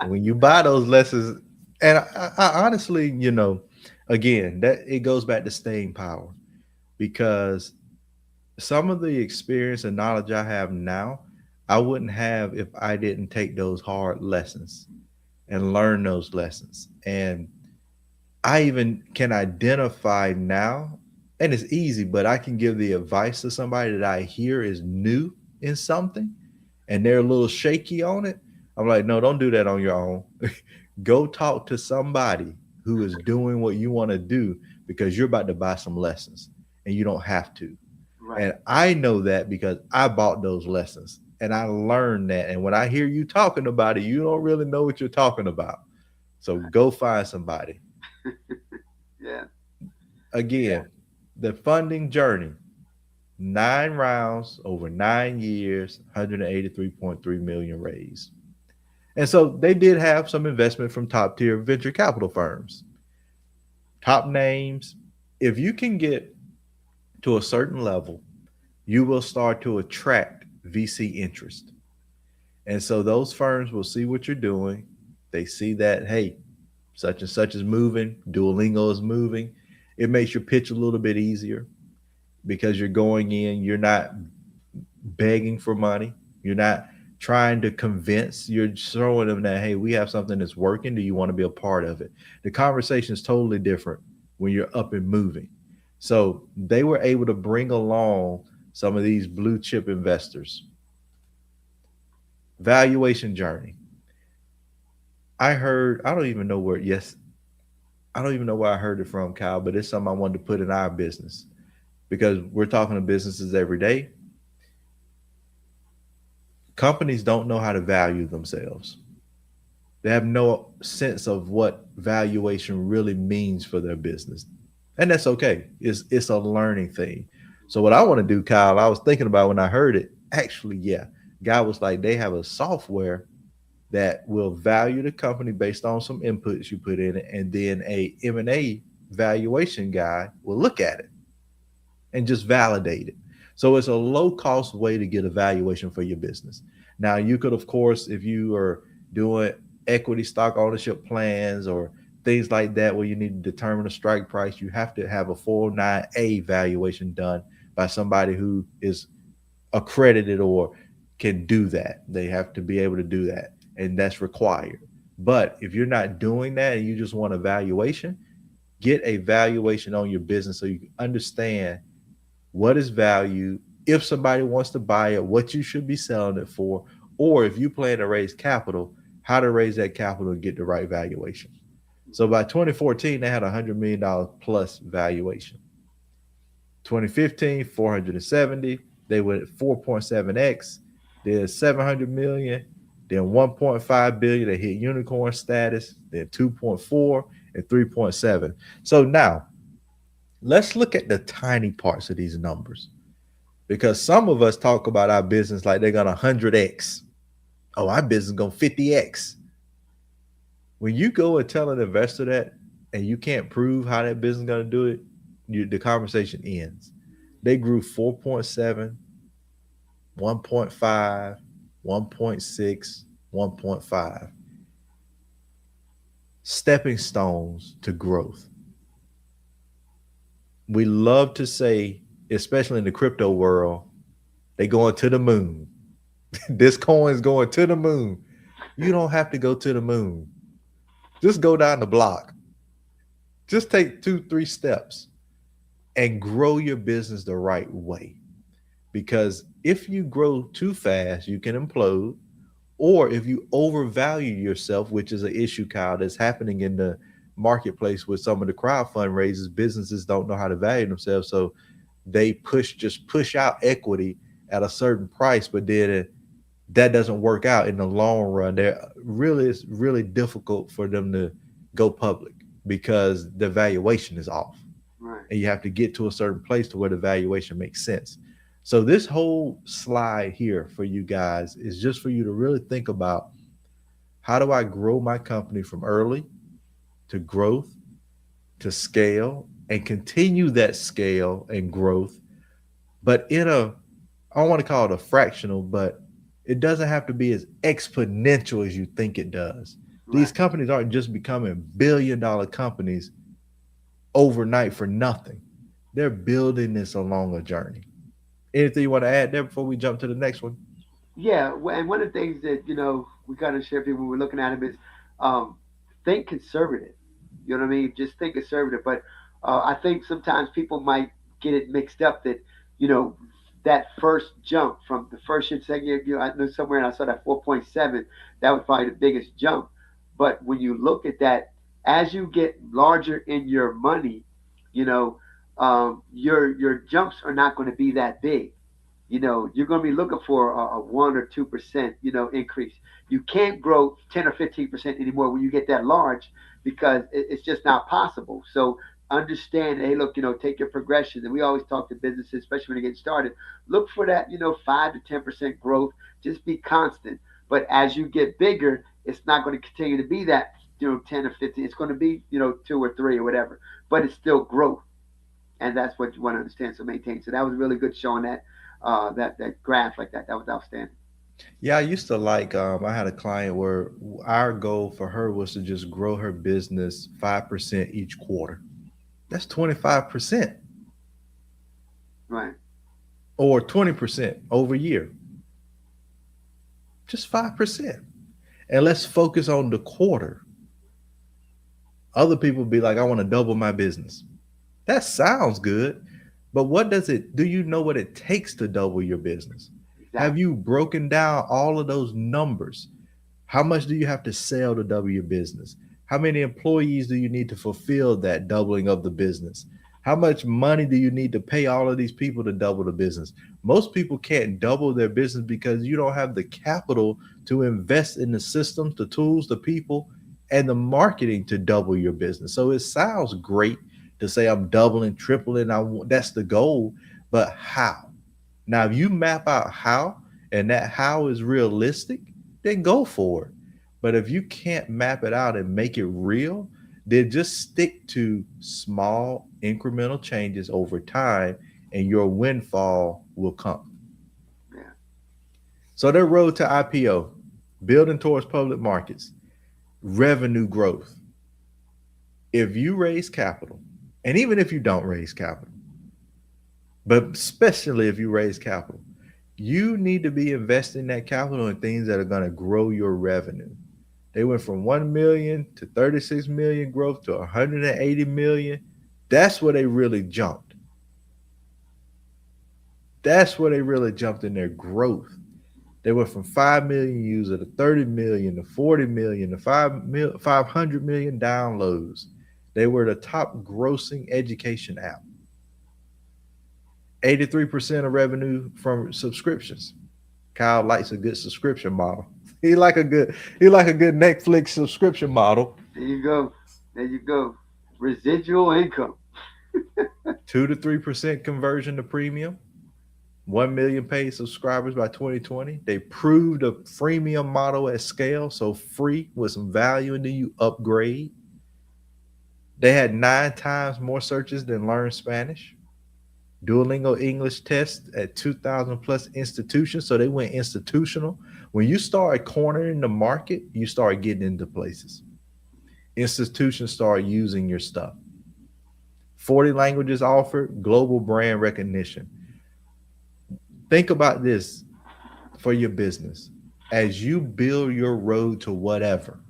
When you buy those lessons, and I honestly, again, that it goes back to staying power, because some of the experience and knowledge I have now, I wouldn't have if I didn't take those hard lessons and learn those lessons. And I even can identify now, and it's easy, but I can give the advice to somebody that I hear is new in something and they're a little shaky on it. I'm like, no, don't do that on your own. Go talk to somebody who is doing what you want to do, because you're about to buy some lessons and you don't have to.
Right.
And I know that because I bought those lessons and I learned that. And when I hear you talking about it, you don't really know what you're talking about. So go find somebody.
Yeah.
Again, the funding journey, 9 rounds over 9 years, 183.3 million raised. And so they did have some investment from top tier venture capital firms, top names. If you can get to a certain level, you will start to attract VC interest. And so those firms will see what you're doing. They see that, hey, such and such is moving, Duolingo is moving. It makes your pitch a little bit easier because you're going in, you're not begging for money, you're not trying to convince, you're showing them that, hey, we have something that's working. Do you want to be a part of it? The conversation is totally different when you're up and moving. So they were able to bring along some of these blue chip investors. Valuation journey. I don't even know where, yes, I don't even know where I heard it from, Kyle, but it's something I wanted to put in our business because we're talking to businesses every day. Companies don't know how to value themselves. They have no sense of what valuation really means for their business. And that's okay. It's a learning thing. So what I want to do, Kyle, I was thinking about when I heard it, actually, yeah. Guy was like, they have a software that will value the company based on some inputs you put in it, and then a M&A valuation guy will look at it and just validate it. So it's a low cost way to get a valuation for your business. Now you could, of course, if you are doing equity stock ownership plans or things like that where you need to determine a strike price, you have to have a 409A valuation done by somebody who is accredited or can do that. They have to be able to do that, and that's required. But if you're not doing that and you just want a valuation, get a valuation on your business so you can understand what is value, if somebody wants to buy it, what you should be selling it for, or if you plan to raise capital, how to raise that capital and get the right valuation. So by 2014, they had $100 million plus valuation. 2015, 470. They went 4.7x. Then 700 million. Then 1.5 billion. They hit unicorn status. Then 2.4 and 3.7. So now let's look at the tiny parts of these numbers, because some of us talk about our business like they're gonna 100x. Oh, our business is gonna 50x. When you go and tell an investor that and you can't prove how that business is gonna do it, the conversation ends. They grew 4.7, 1.5, 1.6, 1.5. Stepping stones to growth. We love to say, especially in the crypto world, they going to the moon. This coin is going to the moon. You don't have to go to the moon. Just go down the block. Just take 2-3 steps and grow your business the right way. Because if you grow too fast, you can implode, Or if you overvalue yourself, which is an issue, Kyle, that's happening in the marketplace with some of the crowd fundraisers, businesses don't know how to value themselves. So they push out equity at a certain price, but then that doesn't work out in the long run. It's really difficult for them to go public because the valuation is off.
Right.
And you have to get to a certain place to where the valuation makes sense. So this whole slide here for you guys is just for you to really think about, how do I grow my company from early to growth to scale and continue that scale and growth, but in a, I don't want to call it a fractional, but it doesn't have to be as exponential as you think it does. These
Right.
companies aren't just becoming $1 billion companies overnight for nothing. They're building this along a journey. Anything you want to add there before we jump to the next one?
Yeah, and one of the things that we got to share people when we're looking at them is um, think conservative. You know what I mean? Just think conservative. But I think sometimes people might get it mixed up that you know that first jump from the first year to second year. I know somewhere and I saw that 4.7. That was probably the biggest jump. But when you look at that, as you get larger in your money, you know, your jumps are not going to be that big. You're going to be looking for a 1 or 2%, increase. You can't grow 10 or 15% anymore when you get that large because it's just not possible. So understand, hey, look, take your progression. And we always talk to businesses, especially when they get started, look for that, 5 to 10% growth. Just be constant. But as you get bigger, it's not going to continue to be that, 10 or 15. It's going to be, 2 or 3 or whatever, but it's still growth. And that's what you want to understand. So maintain. So that was really good showing that graph like that. That was outstanding.
Yeah, I used to like, I had a client where our goal for her was to just grow her business 5% each quarter. That's 25%
Right.
or 20% over a year. Just 5%. And let's focus on the quarter. Other people be like, I want to double my business. That sounds good. But what does it do? You know what it takes to double your business? Have
Exactly.
you broken down all of those numbers? How much do you have to sell to double your business? How many employees do you need to fulfill that doubling of the business? How much money do you need to pay all of these people to double the business? Most people can't double their business because you don't have the capital to invest in the systems, the tools, the people, and the marketing to double your business. So it sounds great to say I'm doubling, tripling. That's the goal, but how? Now, if you map out how, and that how is realistic, then go for it. But if you can't map it out and make it real, then just stick to small incremental changes over time and your windfall will come.
Yeah.
So their road to IPO, building towards public markets, revenue growth. If you raise capital, and even if you don't raise capital, but especially if you raise capital, you need to be investing that capital in things that are going to grow your revenue. They went from 1 million to 36 million growth to 180 million. That's where they really jumped. That's where they really jumped in their growth. They went from 5 million users to 30 million to 40 million to 500 million downloads. They were the top grossing education app. 83% of revenue from subscriptions. Kyle likes a good subscription model. He like a good Netflix subscription model.
There you go. There you go. Residual income.
2 to 3% conversion to premium. 1 million paid subscribers by 2020. They proved a freemium model at scale, so free with some value, and then you upgrade. They had 9 times more searches than Learn Spanish. Duolingo English test at 2,000 plus institutions. So they went institutional. When you start cornering the market, you start getting into places. Institutions start using your stuff. 40 languages offered, global brand recognition. Think about this for your business. As you build your road to whatever,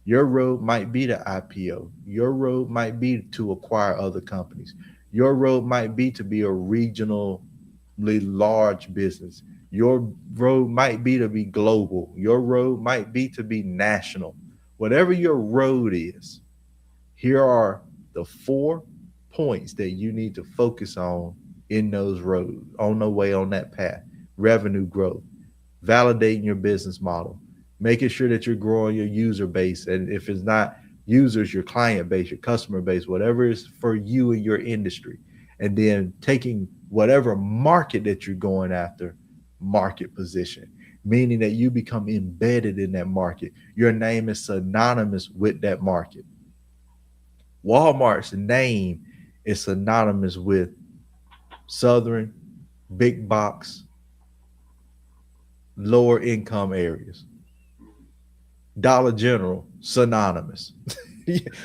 your road might be to IPO. Your road might be to acquire other companies. Your road might be to be a regionally large business. Your road might be to be global. Your road might be to be national. Whatever your road is, here are the 4 points that you need to focus on in those roads, on the way on that path. Revenue growth, validating your business model, making sure that you're growing your user base. And if it's not users, your client base, your customer base, whatever is for you in your industry. And then taking whatever market that you're going after, market position, meaning that you become embedded in that market. Your name is synonymous with that market. Walmart's name is synonymous with Southern, big box, lower income areas. Dollar General, synonymous.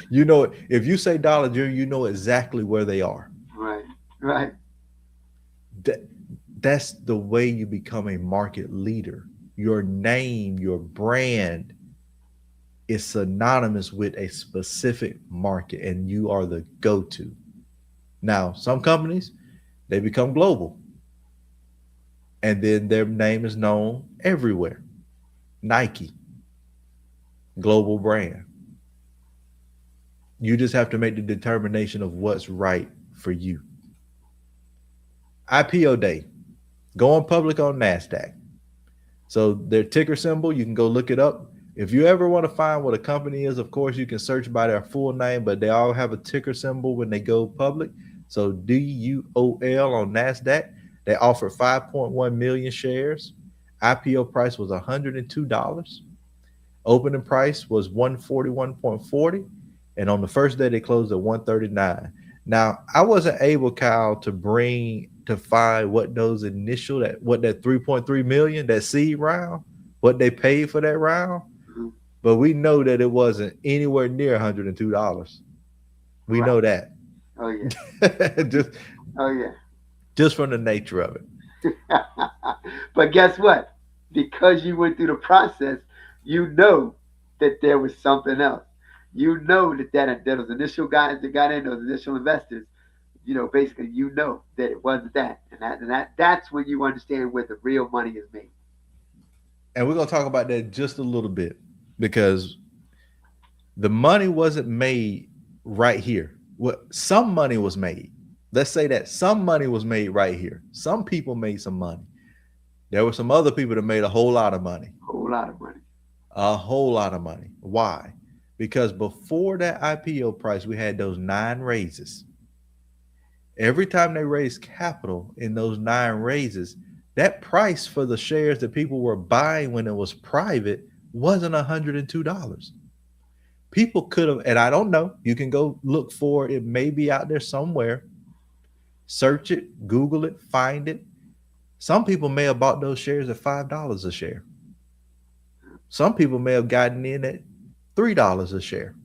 You know, if you say Dollar General, you know exactly where they are.
Right. Right.
That, that's the way you become a market leader. Your name, your brand is synonymous with a specific market, and you are the go-to. Now, some companies, they become global, and then their name is known everywhere. Nike, global brand. You just have to make the determination of what's right for you. IPO day, going public on NASDAQ. So their ticker symbol, you can go look it up. If you ever want to find what a company is, of course, you can search by their full name, but they all have a ticker symbol when they go public. So DUOL on NASDAQ, they offer 5.1 million shares. IPO price was $102. Opening price was 141.40. And on the first day, they closed at 139. Now, I wasn't able, Kyle, to find what those initial, what that 3.3 million, that seed round, what they paid for that round.
Mm-hmm.
But we know that it wasn't anywhere near $102. We
Right.
know that.
Oh yeah.
just
Oh yeah.
just from the nature of it.
But guess what? Because you went through the process, you know that there was something else. You know that those initial guys that got in, those initial investors, basically you know that it wasn't that. That's when you understand where the real money is made.
And we're gonna talk about that just a little bit, because the money wasn't made right here. What some money was made. Let's say that some money was made right here. Some people made some money. There were some other people that made a whole lot of money.
Whole lot of money.
A whole lot of money. Why? Because before that IPO price, we had those 9 raises. Every time they raised capital in those 9 raises, that price for the shares that people were buying when it was private wasn't $102. People could have, and I don't know, you can go look for it. It may be out there somewhere. Search it, Google it, find it. Some people may have bought those shares at $5 a share. Some people may have gotten in at $3 a share.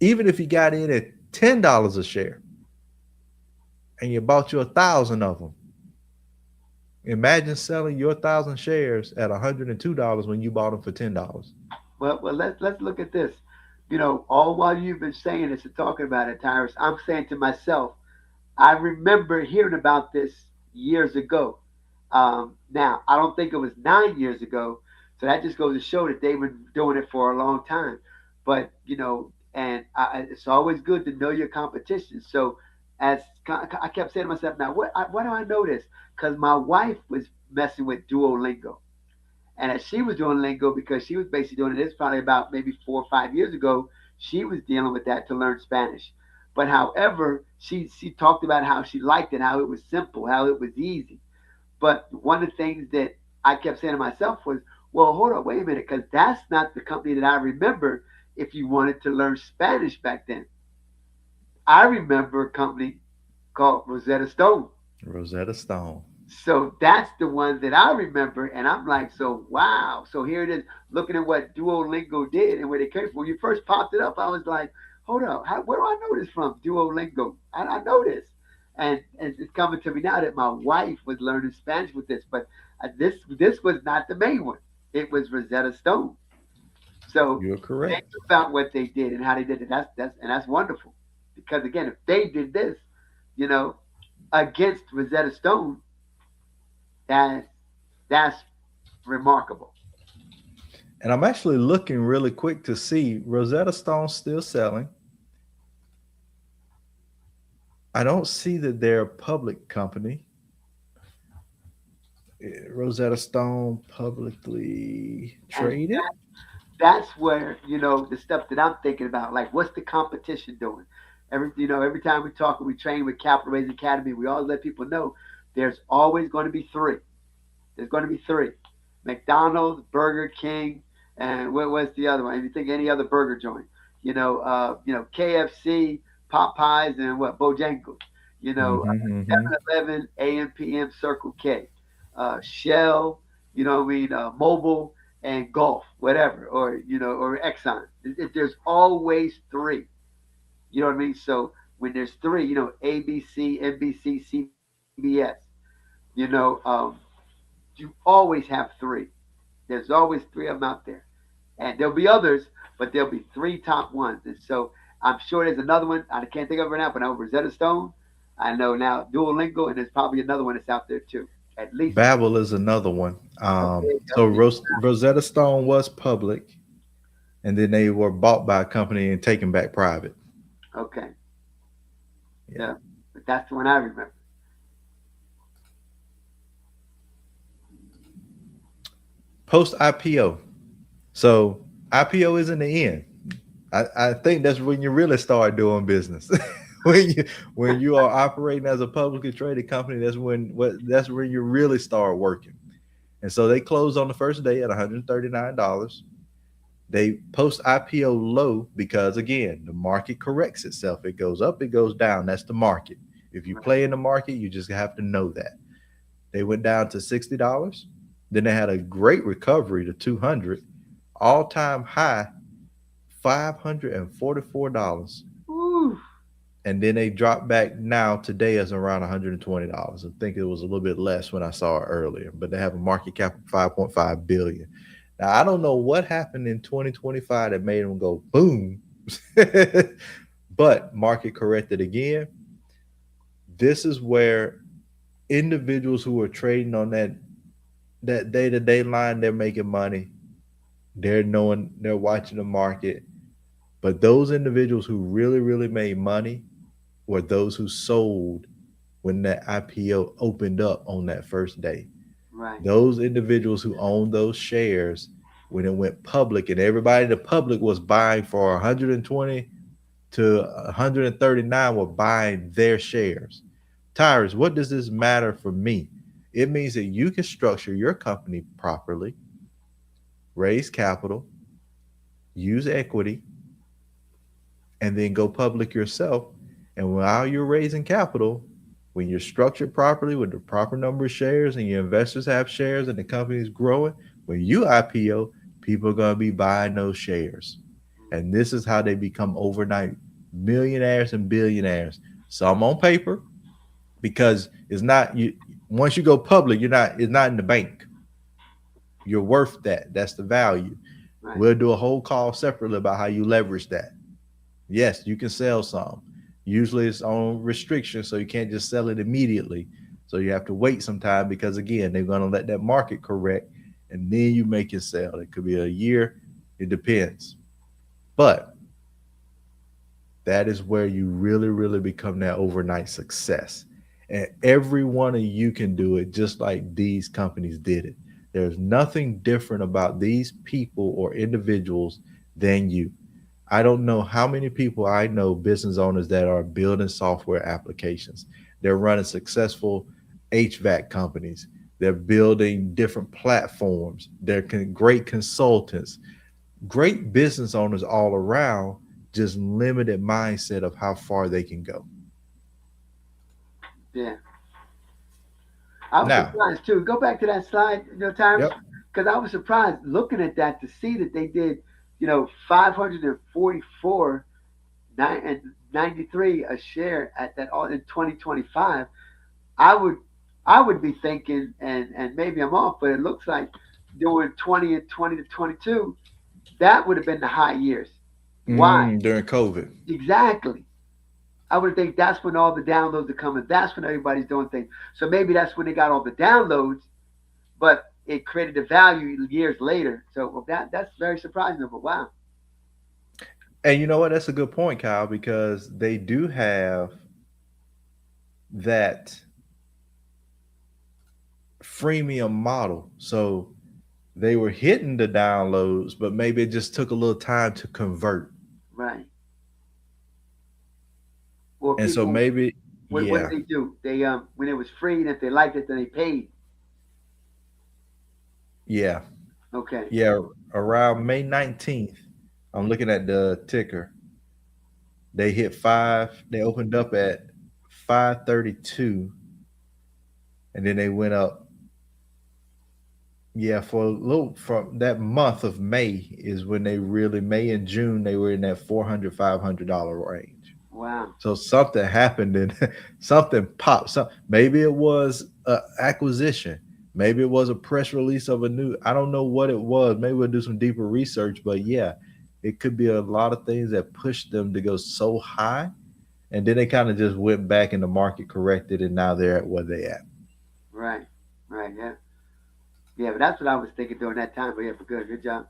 Even if you got in at $10 a share and you bought you 1,000 of them, imagine selling your 1,000 shares at $102 when you bought them for $10.
Well, let's look at this. All while you've been saying this and talking about it, Tyrus, I'm saying to myself, I remember hearing about this years ago. Now, I don't think it was 9 years ago. So that just goes to show that they've been doing it for a long time. But, it's always good to know your competition. So as I kept saying to myself, now, why do I know this? Because my wife was messing with Duolingo. And as she was doing lingo, because she was basically doing this probably about maybe 4 or 5 years ago, she was dealing with that to learn Spanish. But however, she talked about how she liked it, how it was simple, how it was easy. But one of the things that I kept saying to myself was, well, hold on, wait a minute, because that's not the company that I remember if you wanted to learn Spanish back then. I remember a company called Rosetta Stone.
Rosetta Stone.
So that's the one that I remember. And I'm like, so wow. So here it is, looking at what Duolingo did and where they came from. When you first popped it up, I was like, hold up, where do I know this from? Duolingo. I know this. And it's coming to me now that my wife was learning Spanish with this. But this was not the main one. It was Rosetta Stone. So
you're correct.
Think about what they did and how they did it. That's wonderful. Because again, if they did this, against Rosetta Stone, That's remarkable.
And I'm actually looking really quick to see Rosetta Stone still selling. I don't see that they're a public company. Rosetta Stone publicly
And
traded.
that's where the stuff that I'm thinking about. Like, what's the competition doing? Every time we talk and we train with Capital Raise Academy, we always let people know there's always going to be three. There's going to be three: McDonald's, Burger King, and what's the other one? If you think any other burger joint, KFC, Popeyes, and what Bojangles.
Mm-hmm.
7-Eleven, AM, PM, Circle K, Shell. Mobile and Gulf, whatever, or Exxon. There's always three. You know what I mean? So when there's three, ABC, NBC, CBS, you know, um, you always have three. There's always three of them out there. And there'll be others, but there'll be three top ones. And so I'm sure there's another one. I can't think of it right now, but I know Rosetta Stone. I know now Duolingo, and there's probably another one that's out there too. At least.
Babel is another one.
Okay,
So Rosetta Stone was public, and then they were bought by a company and taken back private.
Okay. Yeah. But that's the one I remember.
Post IPO. So IPO isn't the end. I think that's when you really start doing business. when you are operating as a publicly traded company, that's when you really start working. And so they closed on the first day at $139. They post IPO low because, again, the market corrects itself. It goes up, it goes down. That's the market. If you play in the market, you just have to know that. They went down to $60. Then they had a great recovery to $200. All-time high, $544.
Ooh.
And then they dropped back now today as around $120. I think it was a little bit less when I saw it earlier, but they have a market cap of $5.5 billion. Now, I don't know what happened in 2025 that made them go boom, but market corrected again. This is where individuals who are trading on that day-to-day line, they're making money. They're watching the market. But those individuals who really, really made money were those who sold when that IPO opened up on that first day.
Right.
Those individuals who owned those shares when it went public, and everybody in the public was buying for 120 to 139 were buying their shares. Tyrus, what does this matter for me? It means that you can structure your company properly, raise capital, use equity, and then go public yourself. And while you're raising capital, when you're structured properly with the proper number of shares and your investors have shares and the company is growing, when you IPO, people are going to be buying those shares. And this is how they become overnight millionaires and billionaires. Some on paper, because it's not you. Once you go public, it's not in the bank. You're worth that. That's the value.
Right.
We'll do a whole call separately about how you leverage that. Yes, you can sell some. Usually it's on restriction, so you can't just sell it immediately. So you have to wait some time because, again, they're going to let that market correct, and then you make it sell. It could be a year. It depends. But that is where you really, really become that overnight success. And every one of you can do it just like these companies did it. There's nothing different about these people or individuals than you. I don't know how many people I know, business owners that are building software applications. They're running successful HVAC companies. They're building different platforms. They're great consultants, great business owners all around, just limited mindset of how far they can go.
Yeah. I was surprised too. Go back to that slide, Tyrus, because I was surprised looking at that to see that they did, 544 and 93 a share at that all in 2025. I would be thinking, and maybe I'm off, but it looks like doing 20 and 20 to 22, that would have been the high years. Why?
During COVID.
Exactly. I would think that's when all the downloads are coming. That's when everybody's doing things. So maybe that's when they got all the downloads, but it created a value years later. So well, that's very surprising. But wow,
And you know what? That's a good point, Kyle, because they do have that freemium model. So they were hitting the downloads, but maybe it just took a little time to convert.
right. Or
And so
people,
maybe,
what did
yeah,
they do? They when it was free, and if they liked it, then they paid.
yeah,
Okay,
yeah. Around May 19th, I'm looking at the ticker. They hit five, they opened up at 532, and then they went up. Yeah, for a little from that month of May is when they really May and June they were in that $400 $500 range.
wow,
So something happened and something popped. So maybe it was a acquisition. Maybe it was a press release of a new. I don't know what it was. Maybe we'll do some deeper research. But yeah, it could be a lot of things that pushed them to go so high, and then they kind of just went back and the market corrected, and now they're at where they at.
right, right, yeah, yeah. But that's what I was thinking during that time. But yeah, but good job.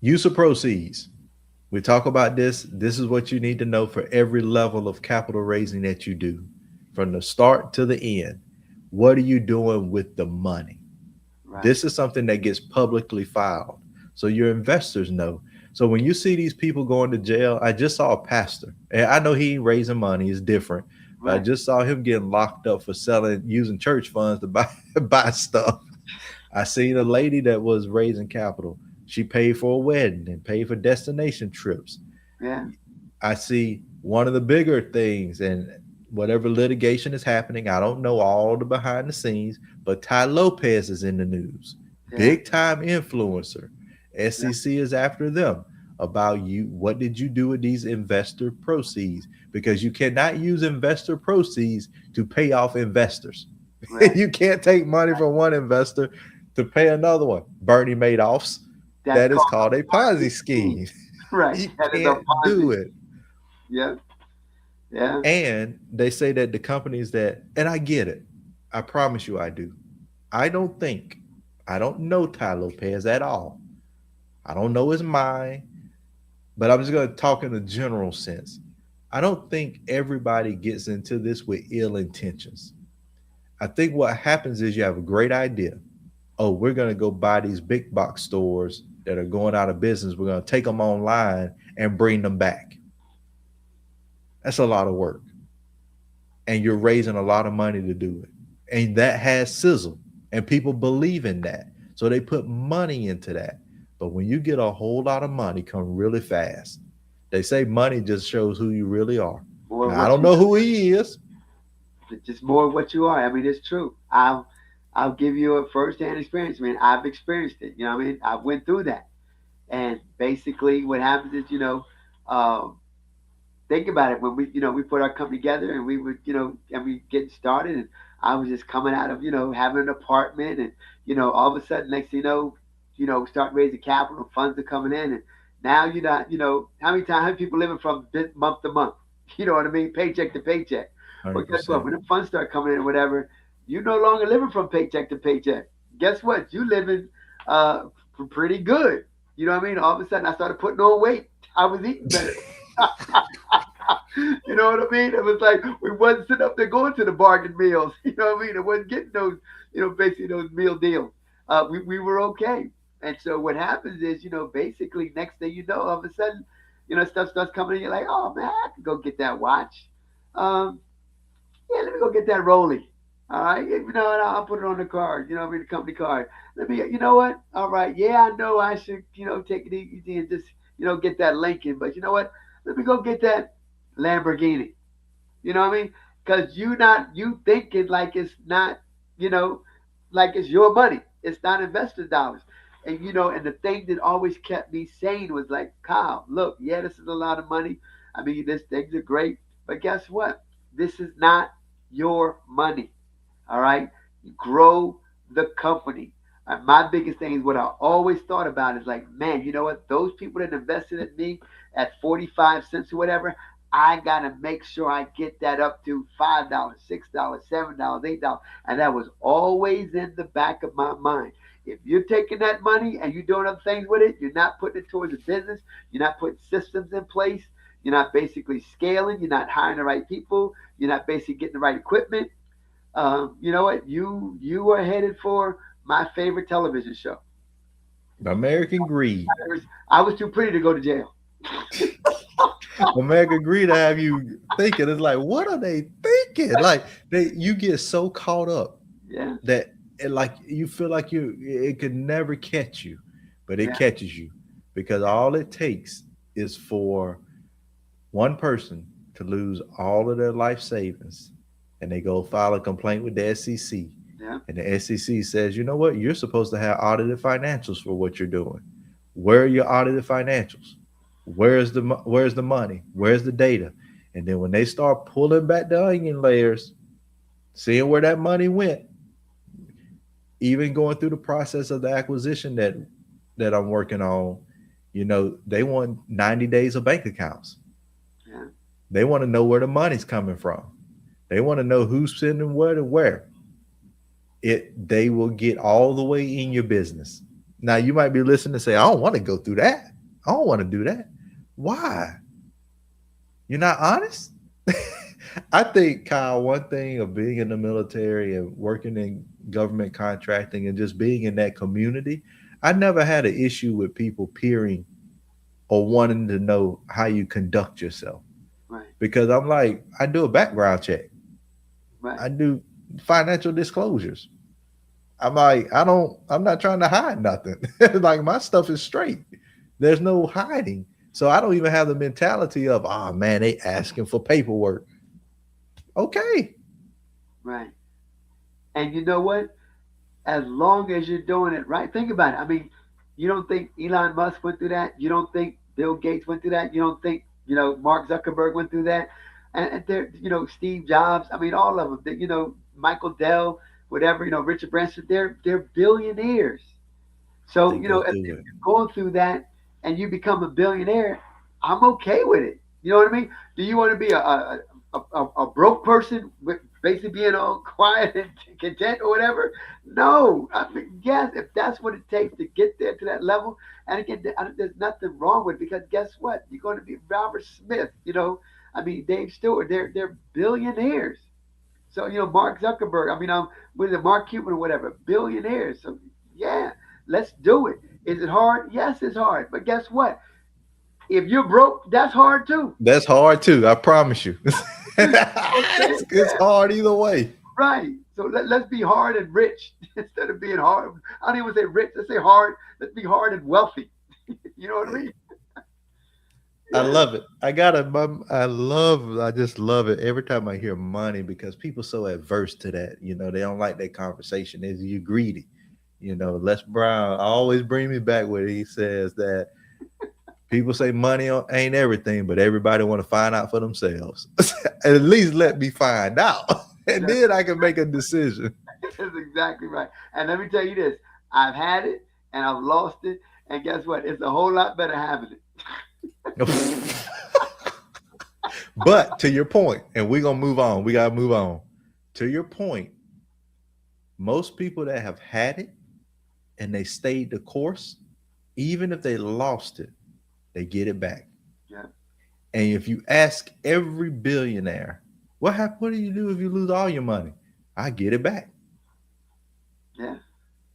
Use of proceeds. We talk about this. This is what you need to know for every level of capital raising that you do, from the start to the end. What are you doing with the money?
Right,
This is something that gets publicly filed, so your investors know. So when you see these people going to jail, I just saw a pastor, and I know he ain't raising money; it's different. But I
right,
just saw him getting locked up for selling, using church funds to buy buy stuff. I seen a lady that was raising capital. She paid for a wedding and paid for destination trips.
yeah,
I see one of the bigger things, and whatever litigation is happening, I don't know all the behind the scenes, but Ty Lopez is in the news.
yeah,
Big time influencer.
yeah,
SEC is after them about you. What did you do with these investor proceeds? Because you cannot use investor proceeds to pay off investors.
right.
You can't take money from one investor to pay another one. Bernie Madoff's.
That's
That is
called
called a
a
Ponzi
Ponzi scheme.
scheme.
Right,
You
that is a
can't do
Ponzi.
it.
Yeah, yeah,
And they say that the companies that, and I get it, I promise you I do. I don't think, I don't know Ty Lopez at all. I don't know his mind, but I'm just going to talk in a general sense. I don't think everybody gets into this with ill intentions. I think what happens is you have a great idea. Oh, we're going to go buy these big box stores that are going out of business. We're going to take them online and bring them back. That's a lot of work. And you're raising a lot of money to do it. And that has sizzle. And people believe in that. So they put money into that. But when you get a whole lot of money come really fast, they say money just shows who you really are.
more of
Now, I
what
don't
you
know who he is.
just more of what you are. I mean, it's true. I'll give you a first-hand experience. I mean, I've experienced it. You know what I mean? I went through that. And basically, what happens is, um, think about it. When we put our company together, and we would, and we get started, and I was just coming out of, having an apartment, and all of a sudden, next thing start raising capital, funds are coming in, and now you're not, how many people living from month to month? You know what I mean? Paycheck to paycheck. Well, guess what?
100%.
When the funds start coming in or whatever, you no longer living from paycheck to paycheck. Guess what? You living pretty good. You know what I mean? All of a sudden, I started putting on weight. I was eating better. You know what I mean? It was like we wasn't sitting up there going to the bargain meals. You know what I mean? It wasn't getting those, basically those meal deals. We were okay. And so what happens is, basically next thing you know, all of a sudden, stuff starts coming in. You're like, oh man, I can go get that watch. Um, yeah, let me go get that Rolly. All right, I'll put it on the card. I mean, the company card. Let me, you know what? All right, yeah, I know I should, take it easy and just, get that Lincoln. But you know what? Let me go get that Lamborghini. You know what I mean? Because you thinking like it's not, you know, like it's your money. It's not investor dollars. And and the thing that always kept me sane was like, Kyle, look, yeah, this is a lot of money. I mean, these things are great, but guess what? This is not your money. All right, grow the company. My biggest thing is what I always thought about is like, man, you know what? Those people that invested in me at 45 cents or whatever, I gotta make sure I get that up to $5, $6, $7, $8, and that was always in the back of my mind. If you're taking that money and you're doing other things with it, you're not putting it towards a business. You're not putting systems in place. You're not basically scaling. You're not hiring the right people. You're not basically getting the right equipment. You know what? You are headed for my favorite television show.
American greed.
I was too pretty to go to jail.
American greed to have you thinking. It's like, what are they thinking? Like you get so caught up
Yeah,
that like you feel like it could never catch you, but it
yeah,
catches you because all it takes is for one person to lose all of their life savings and they go file a complaint with the SEC.
yeah.
And the SEC says, you know what? You're supposed to have audited financials for what you're doing. Where are your audited financials? Where's the money? Where's the data? And then when they start pulling back the onion layers, seeing where that money went, even going through the process of the acquisition that I'm working on, they want 90 days of bank accounts.
Yeah.
They want to know where the money's coming from. They want to know who's sending what to where. They will get all the way in your business. Now you might be listening and say, I don't want to go through that. I don't want to do that. Why? You're not honest? I think, Kyle, one thing of being in the military and working in government contracting and just being in that community, I never had an issue with people peering or wanting to know how you conduct yourself.
Right,
Because I'm like, I do a background check.
right,
I do financial disclosures. I'm like, I'm not trying to hide nothing. Like my stuff is straight. There's no hiding. So I don't even have the mentality of, oh man, they asking for paperwork. Okay.
right. And you know what? As long as you're doing it right, think about it. I mean, you don't think Elon Musk went through that? You don't think Bill Gates went through that? You don't think Mark Zuckerberg went through that? And they're Steve Jobs. I mean, all of them. Michael Dell, whatever. Richard Branson. They're billionaires. So
They go
if
through
you're
it.
going through that and you become a billionaire, I'm okay with it. You know what I mean? Do you want to be a broke person with basically being all quiet and content or whatever? No. I mean, yes, if that's what it takes to get there to that level, and again, there's nothing wrong with it because guess what? You're going to be Robert Smith. I mean, Dave Stewart. They're billionaires. So Mark Zuckerberg. I mean, with the Mark Cuban or whatever, billionaires. So yeah, let's do it. Is it hard? Yes, it's hard. But guess what? If you're broke, that's hard too.
That's hard too. I promise you.
Okay?
It's hard either way.
Right. So let's be hard and rich instead of being hard. I don't even say rich. Let's say hard. Let's be hard and wealthy. You know what I mean?
I
Yeah.
love it. I just love it every time I hear money because people so adverse to that. They don't like that conversation. Is you greedy? Les Brown always bring me back where he says that people say money ain't everything, but everybody want to find out for themselves. At least let me find out, and then I can make a decision.
That's exactly right. And let me tell you this: I've had it and I've lost it, and guess what? It's a whole lot better having it.
But to your point, and we're gonna move on. We gotta move on. To your point, most people that have had it and they stayed the course, even if they lost it, they get it back.
Yeah.
And if you ask every billionaire, what do you do if you lose all your money? I get it back.
Yeah.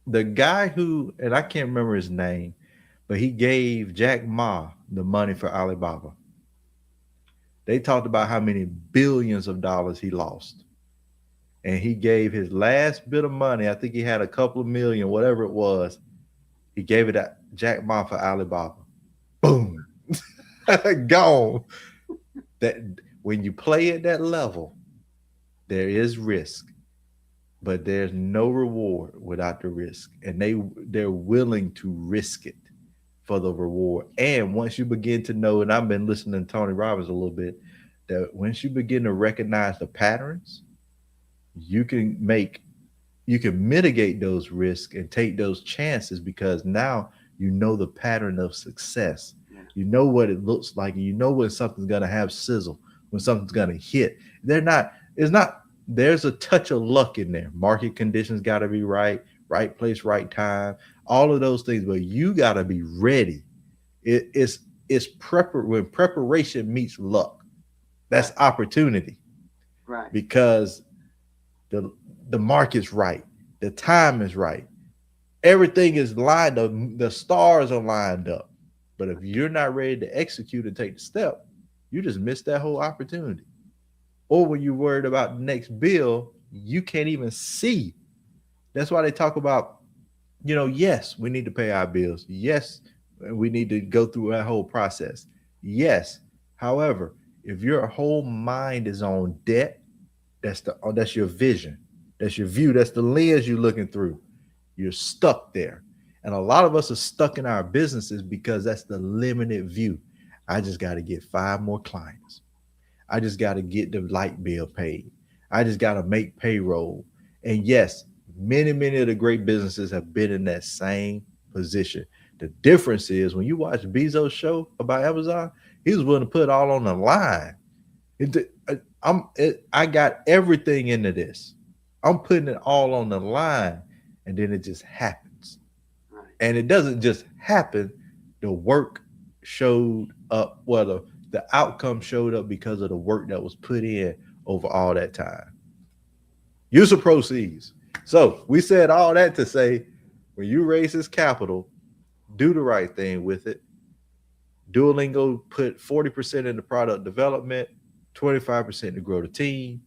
The guy who, and I can't remember his name, but he gave Jack Ma the money for Alibaba. They talked about how many billions of dollars he lost. And he gave his last bit of money, I think he had a couple of million, whatever it was. He gave it to Jack Ma for Alibaba. Boom. Gone. That when you play at that level, there is risk, but there's no reward without the risk. And they're willing to risk it for the reward. And once you begin to know, and I've been listening to Tony Robbins a little bit, that once you begin to recognize the patterns, you can mitigate those risks and take those chances because now you know the pattern of success.
Yeah.
You know what it looks like. You know when something's gonna have sizzle, when something's gonna hit. They're not. It's not. There's a touch of luck in there. Market conditions got to be right, right place, right time. All of those things, but you got to be ready. It's when preparation meets luck. That's opportunity
Right.
because the the market's right, the time is right, everything is lined up, the stars are lined up. But if you're not ready to execute and take the step, you just missed that whole opportunity. Or when you're worried about the next bill, you can't even see. That's why they talk about, yes, we need to pay our bills. Yes, we need to go through that whole process. Yes. However, if your whole mind is on debt, that's your vision. That's your view. That's the lens you're looking through. You're stuck there. And a lot of us are stuck in our businesses because that's the limited view. I just got to get 5 more clients. I just got to get the light bill paid. I just got to make payroll. And yes, many of the great businesses have been in that same position. The difference is when you watch Bezos' show about Amazon, he was willing to put it all on the line. I got everything into this. I'm putting it all on the line, and then it just happens.
Right.
And it doesn't just happen. The work showed up. Well, the outcome showed up because of the work that was put in over all that time. Use of proceeds. So we said all that to say, when you raise this capital, do the right thing with it. Duolingo put 40% into product development, 25% to grow the team,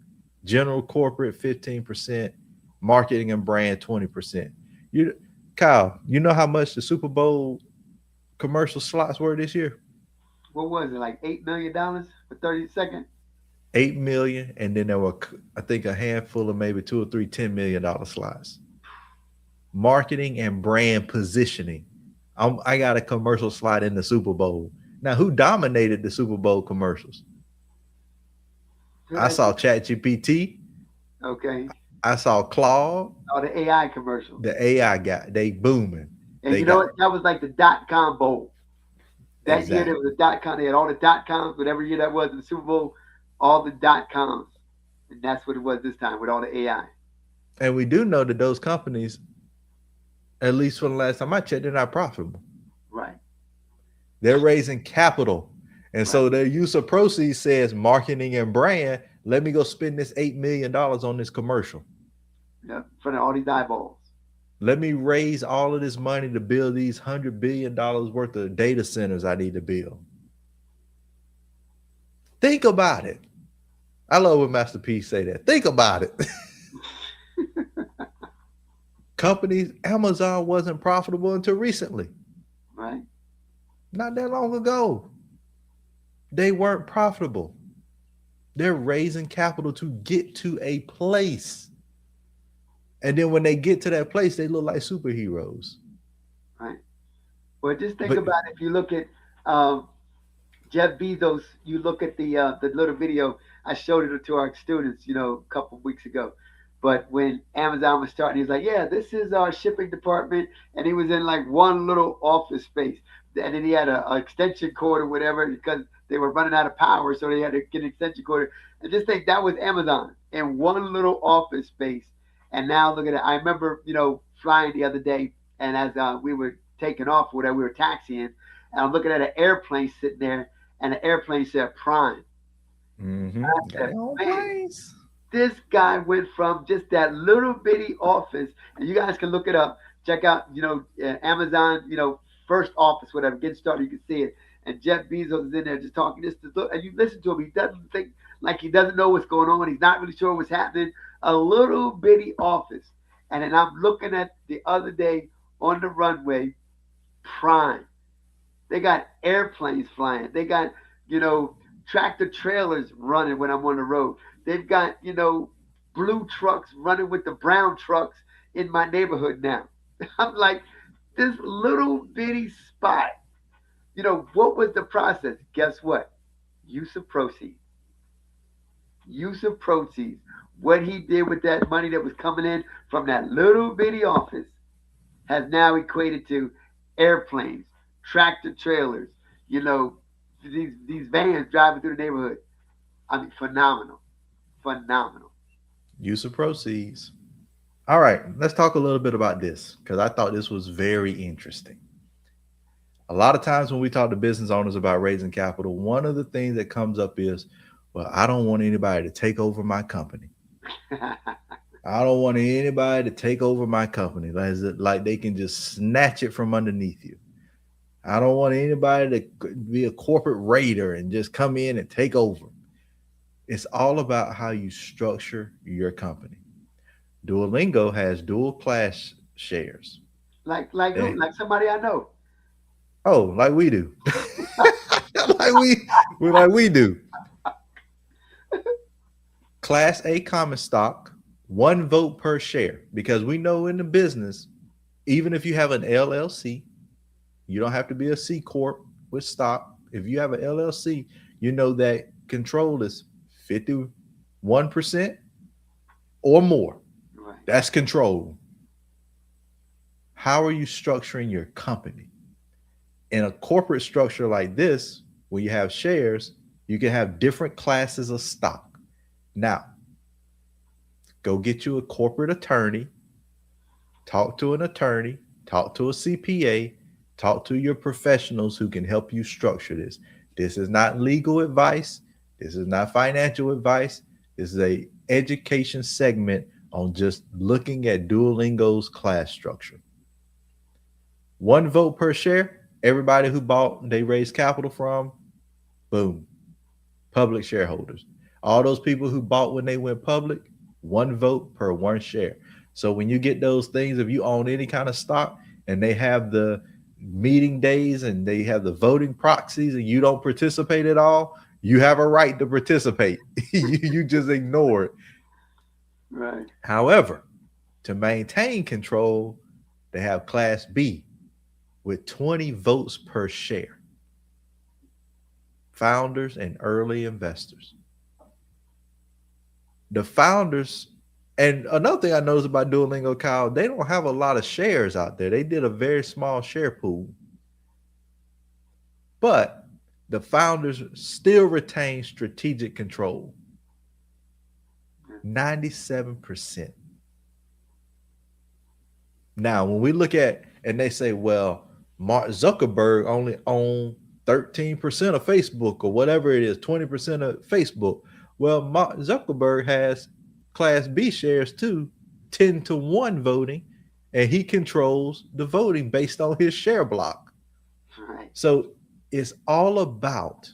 general corporate 15%, marketing and brand 20%. Kyle, you know how much the Super Bowl commercial slots were this year?
What was it, like $8 million for 30 seconds?
8 million, and then there were, I think, a handful of maybe 2 or 3 $10 million slots. Marketing and brand positioning. I got a commercial slot in the Super Bowl. Now, who dominated the Super Bowl commercials? I saw ChatGPT.
Okay.
I saw Claude.
Oh, the AI commercial.
The AI guy, they booming.
And
they
you know what? That was like the .com bowl. That
exactly.
year there was a .com. They had all the .coms, whatever year that was in the Super Bowl, all the .coms. And that's what it was this time with all the AI.
And we do know that those companies, at least for the last time I checked, they're not profitable.
Right.
They're raising capital. And
Right.
So their use of proceeds says marketing and brand, let me go spend this $8 million on this commercial.
Yep. In front of all these eyeballs.
Let me raise all of this money to build these $100 billion worth of data centers I need to build. Think about it. I love when Master P say that. Think about it. Companies, Amazon wasn't profitable until recently.
Right.
Not that long ago. They weren't profitable. They're raising capital to get to a place. And then when they get to that place, they look like superheroes.
Right. Well, just think about it. If you look at Jeff Bezos, you look at the little video. I showed it to our students, a couple of weeks ago. But when Amazon was starting, he was like, yeah, this is our shipping department. And he was in like one little office space. And then he had an extension cord or whatever because they were running out of power. So they had to get an extension cord. And just think that was Amazon in one little office space. And now look at it. I remember, flying the other day. And as we were taking off, whatever, we were taxiing. And I'm looking at an airplane sitting there. And the airplane said Prime.
Mm-hmm.
Said, man, this guy went from just that little bitty office, and you guys can look it up. Check out, Amazon, first office, whatever. Get started, you can see it. And Jeff Bezos is in there just talking. Just to look, and you listen to him. He doesn't think like he doesn't know what's going on. He's not really sure what's happening. A little bitty office, and then I'm looking at the other day on the runway, Prime. They got airplanes flying. They got, tractor trailers running when I'm on the road. They've got, blue trucks running with the brown trucks in my neighborhood now. I'm like, this little bitty spot, what was the process? Guess what? Use of proceeds. Use of proceeds. What he did with that money that was coming in from that little bitty office has now equated to airplanes, tractor trailers, You know, these vans driving through the neighborhood. I mean, phenomenal, phenomenal.
Use of proceeds. All right, let's talk a little bit about this because I thought this was very interesting. A lot of times when we talk to business owners about raising capital, one of the things that comes up is, well, I don't want anybody to take over my company. I don't want anybody to take over my company like they can just snatch it from underneath you. I don't want anybody to be a corporate raider and just come in and take over. It's all about how you structure your company. Duolingo has dual class shares.
Like who?
They,
Like somebody I know.
oh, like we do. like we do. Class A common stock, 1 vote per share. Because we know in the business, even if you have an LLC, you don't have to be a C corp with stock. If you have an LLC, you know that control is 51% or more.
Right.
That's control. How are you structuring your company? In a corporate structure like this, when you have shares, you can have different classes of stock. Now, go get you a corporate attorney, talk to an attorney, talk to a CPA, talk to your professionals who can help you structure this. This is not legal advice. This is not financial advice. This is a education segment on just looking at Duolingo's class structure. 1 vote per share. Everybody who bought, they raised capital from, boom, public shareholders. All those people who bought when they went public, 1 vote per 1 share. So when you get those things, if you own any kind of stock and they have the meeting days and they have the voting proxies and you don't participate at all, you have a right to participate. you just ignore it.
Right.
However, to maintain control, they have Class B with 20 votes per share. Founders and early investors. The founders, and another thing I noticed about Duolingo, Kyle, they don't have a lot of shares out there. They did a very small share pool. But the founders still retain strategic control. 97%. Now, when we look at, and they say, well, Mark Zuckerberg only owned 13% of Facebook or whatever it is, 20% of Facebook. Well, Mark Zuckerberg has Class B shares too, 10-1 voting, and he controls the voting based on his share block.
Right.
So it's all about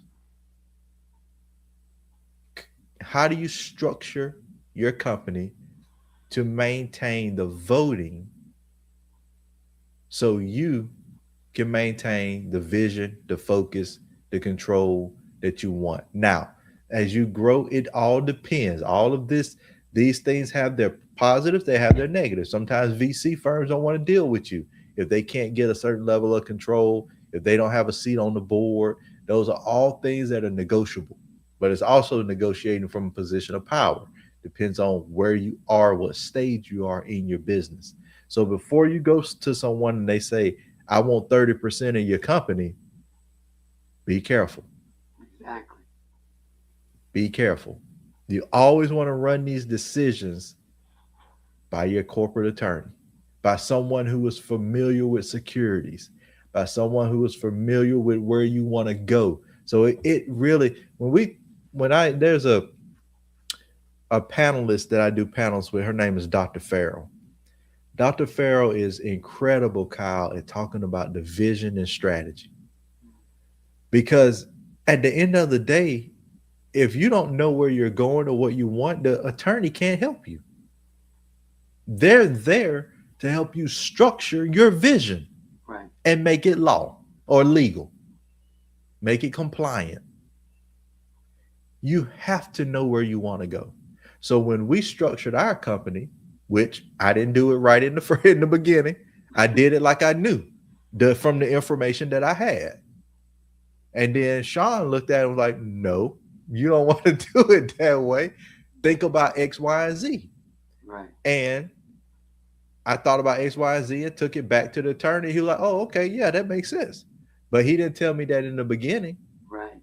how do you structure your company to maintain the voting so you can maintain the vision, the focus, the control that you want. Now, as you grow, it all depends. All of these things have their positives, they have their negatives. Sometimes VC firms don't want to deal with you if they can't get a certain level of control, if they don't have a seat on the board. Those are all things that are negotiable, but it's also negotiating from a position of power. Depends on where you are, what stage you are in your business. So before you go to someone and they say, I want 30% of your company, be careful.
Exactly.
Be careful. You always want to run these decisions by your corporate attorney, by someone who is familiar with securities, by someone who is familiar with where you want to go. So it really, there's a panelist that I do panels with, her name is Dr. Farrell. Dr. Farrell is incredible, Kyle, at talking about the vision and strategy. Because at the end of the day, if you don't know where you're going or what you want, the attorney can't help you. They're there to help you structure your vision,
right,
and make it law or legal, make it compliant. You have to know where you want to go. So when we structured our company, which I didn't do it right in the beginning, I did it like I knew from the information that I had. And then Sean looked at it and was like, no, you don't want to do it that way. Think about X, Y, and Z.
right.
And I thought about X, Y, and Z and took it back to the attorney. He was like, oh, okay, yeah, that makes sense. But he didn't tell me that in the beginning
Right.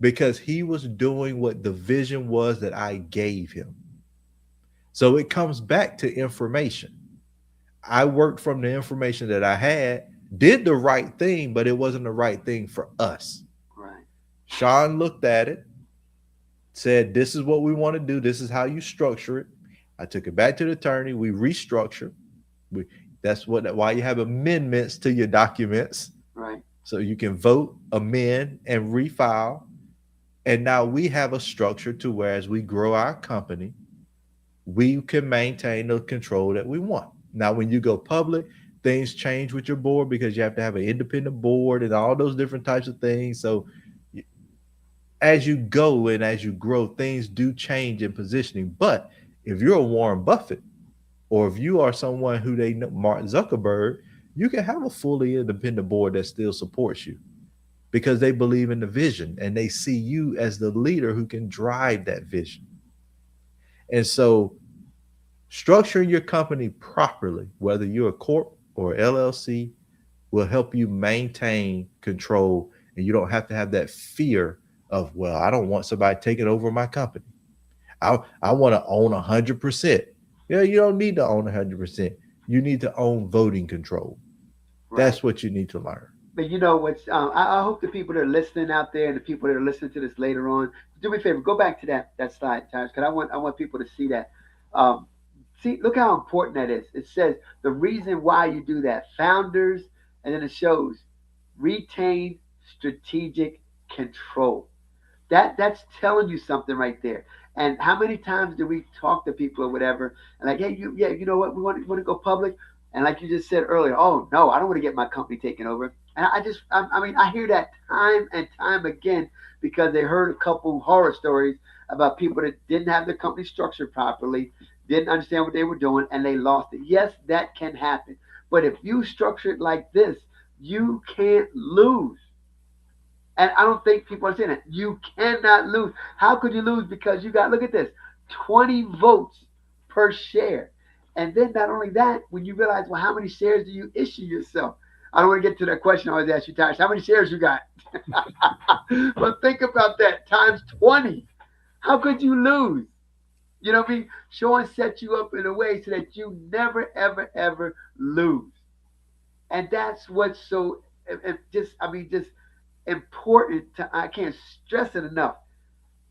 because he was doing what the vision was that I gave him. So it comes back to information. I worked from the information that I had, did the right thing, but it wasn't the right thing for us.
Right.
Sean looked at it, said, "This is what we want to do. This is how you structure it." I took it back to the attorney. We restructured. We, that's why you have amendments to your documents,
Right.
so you can vote, amend, and refile. And now we have a structure to where as we grow our company, we can maintain the control that we want. Now, when you go public, things change with your board because you have to have an independent board and all those different types of things. So as you go and as you grow, things do change in positioning. But if you're a Warren Buffett, or if you are someone who they know, Mark Zuckerberg, you can have a fully independent board that still supports you because they believe in the vision and they see you as the leader who can drive that vision. And so structuring your company properly, whether you're a corp or LLC, will help you maintain control, and you don't have to have that fear of, well, I don't want somebody taking over my company. I want to own 100%. Yeah, you don't need to own 100%. You need to own voting control.
Right.
That's what you need to learn.
But you know what's? I hope the people that are listening out there and the people that are listening to this later on, do me a favor, go back to that slide, Tyrus, because I want people to see that. Um, See, look how important that is. It says the reason why you do that. Founders, and then it shows retain strategic control. That's telling you something right there. And how many times do we talk to people or whatever, and like, hey, you know what, we want to go public, and like you just said earlier, oh no, I don't want to get my company taken over. And I mean, I hear that time and time again because they heard a couple horror stories about people that didn't have their company structured properly, didn't understand what they were doing, and they lost it. Yes, that can happen. But if you structure it like this, you can't lose. And I don't think people understand that. You cannot lose. How could you lose? Because you got, look at this, 20 votes per share. And then not only that, when you realize, well, how many shares do you issue yourself? I don't want to get to that question I always ask you, Tyler. How many shares you got? But think about that times 20. How could you lose? You know what I mean? Sean set you up in a way so that you never, ever, ever lose. And that's what's so just important to, I can't stress it enough,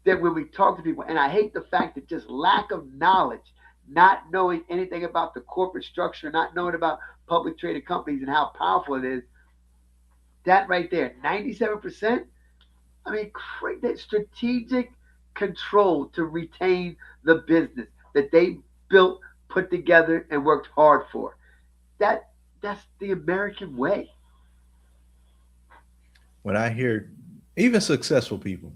that when we talk to people, and I hate the fact that just lack of knowledge, not knowing anything about the corporate structure, not knowing about public traded companies and how powerful it is, that right there, 97%, I mean, create that strategic control to retain the business that they built, put together, and worked hard for. That's the American way.
When I hear even successful people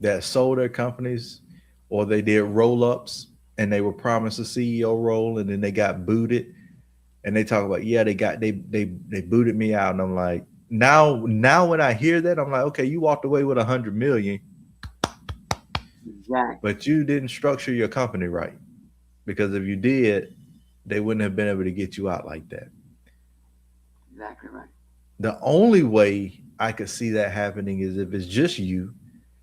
that sold their companies or they did roll ups and they were promised a CEO role and then they got booted, and they talk about, yeah, they booted me out, and I'm like, now when I hear that, I'm like, okay, you walked away with 100 million,
Exactly.
but you didn't structure your company right, because if you did, they wouldn't have been able to get you out like that.
Exactly right.
The only way I could see that happening is if it's just you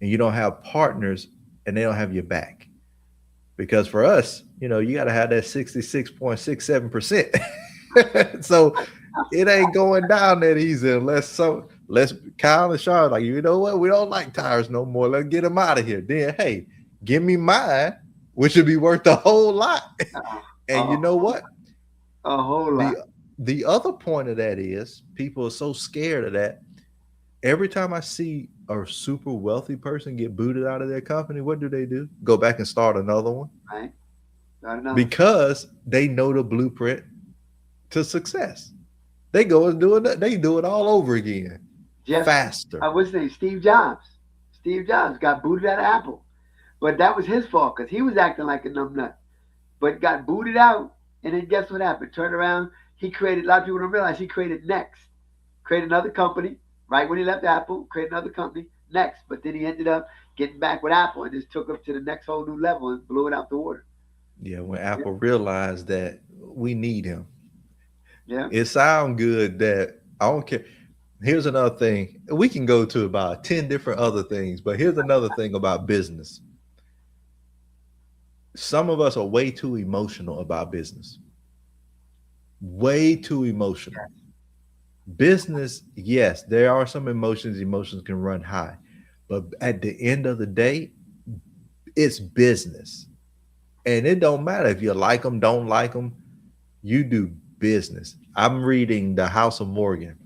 and you don't have partners and they don't have your back. Because for us, you got to have that 66.67%. So it ain't going down that easy unless Kyle and Sean like, you know what? We don't like tires no more. Let's get them out of here. Then, hey, give me mine, which would be worth a whole lot. And you know what?
A whole lot.
The other point of that is people are so scared of that. Every time I see a super wealthy person get booted out of their company, what do? Go back and start another one.
Right. Start another.
Because they know the blueprint to success. They go and do it. They do it all over again. Faster.
I was saying Steve Jobs. Steve Jobs got booted out of Apple. But that was his fault because he was acting like a numbnut. But got booted out. And then guess what happened? Turned around. He created, a lot of people don't realize he created Next. Created another company. Right when he left Apple, created another company, Next. But then he ended up getting back with Apple and just took it to the next whole new level and blew it out the water.
Yeah, when Apple realized that we need him.
Yeah.
It sounds good that I don't care. Here's another thing. We can go to about 10 different other things, but here's another thing about business. Some of us are way too emotional about business. Way too emotional. Business, yes, there are some emotions. Emotions can run high. But at the end of the day, it's business. And it don't matter if you like them, don't like them. You do business. I'm reading The House of Morgan.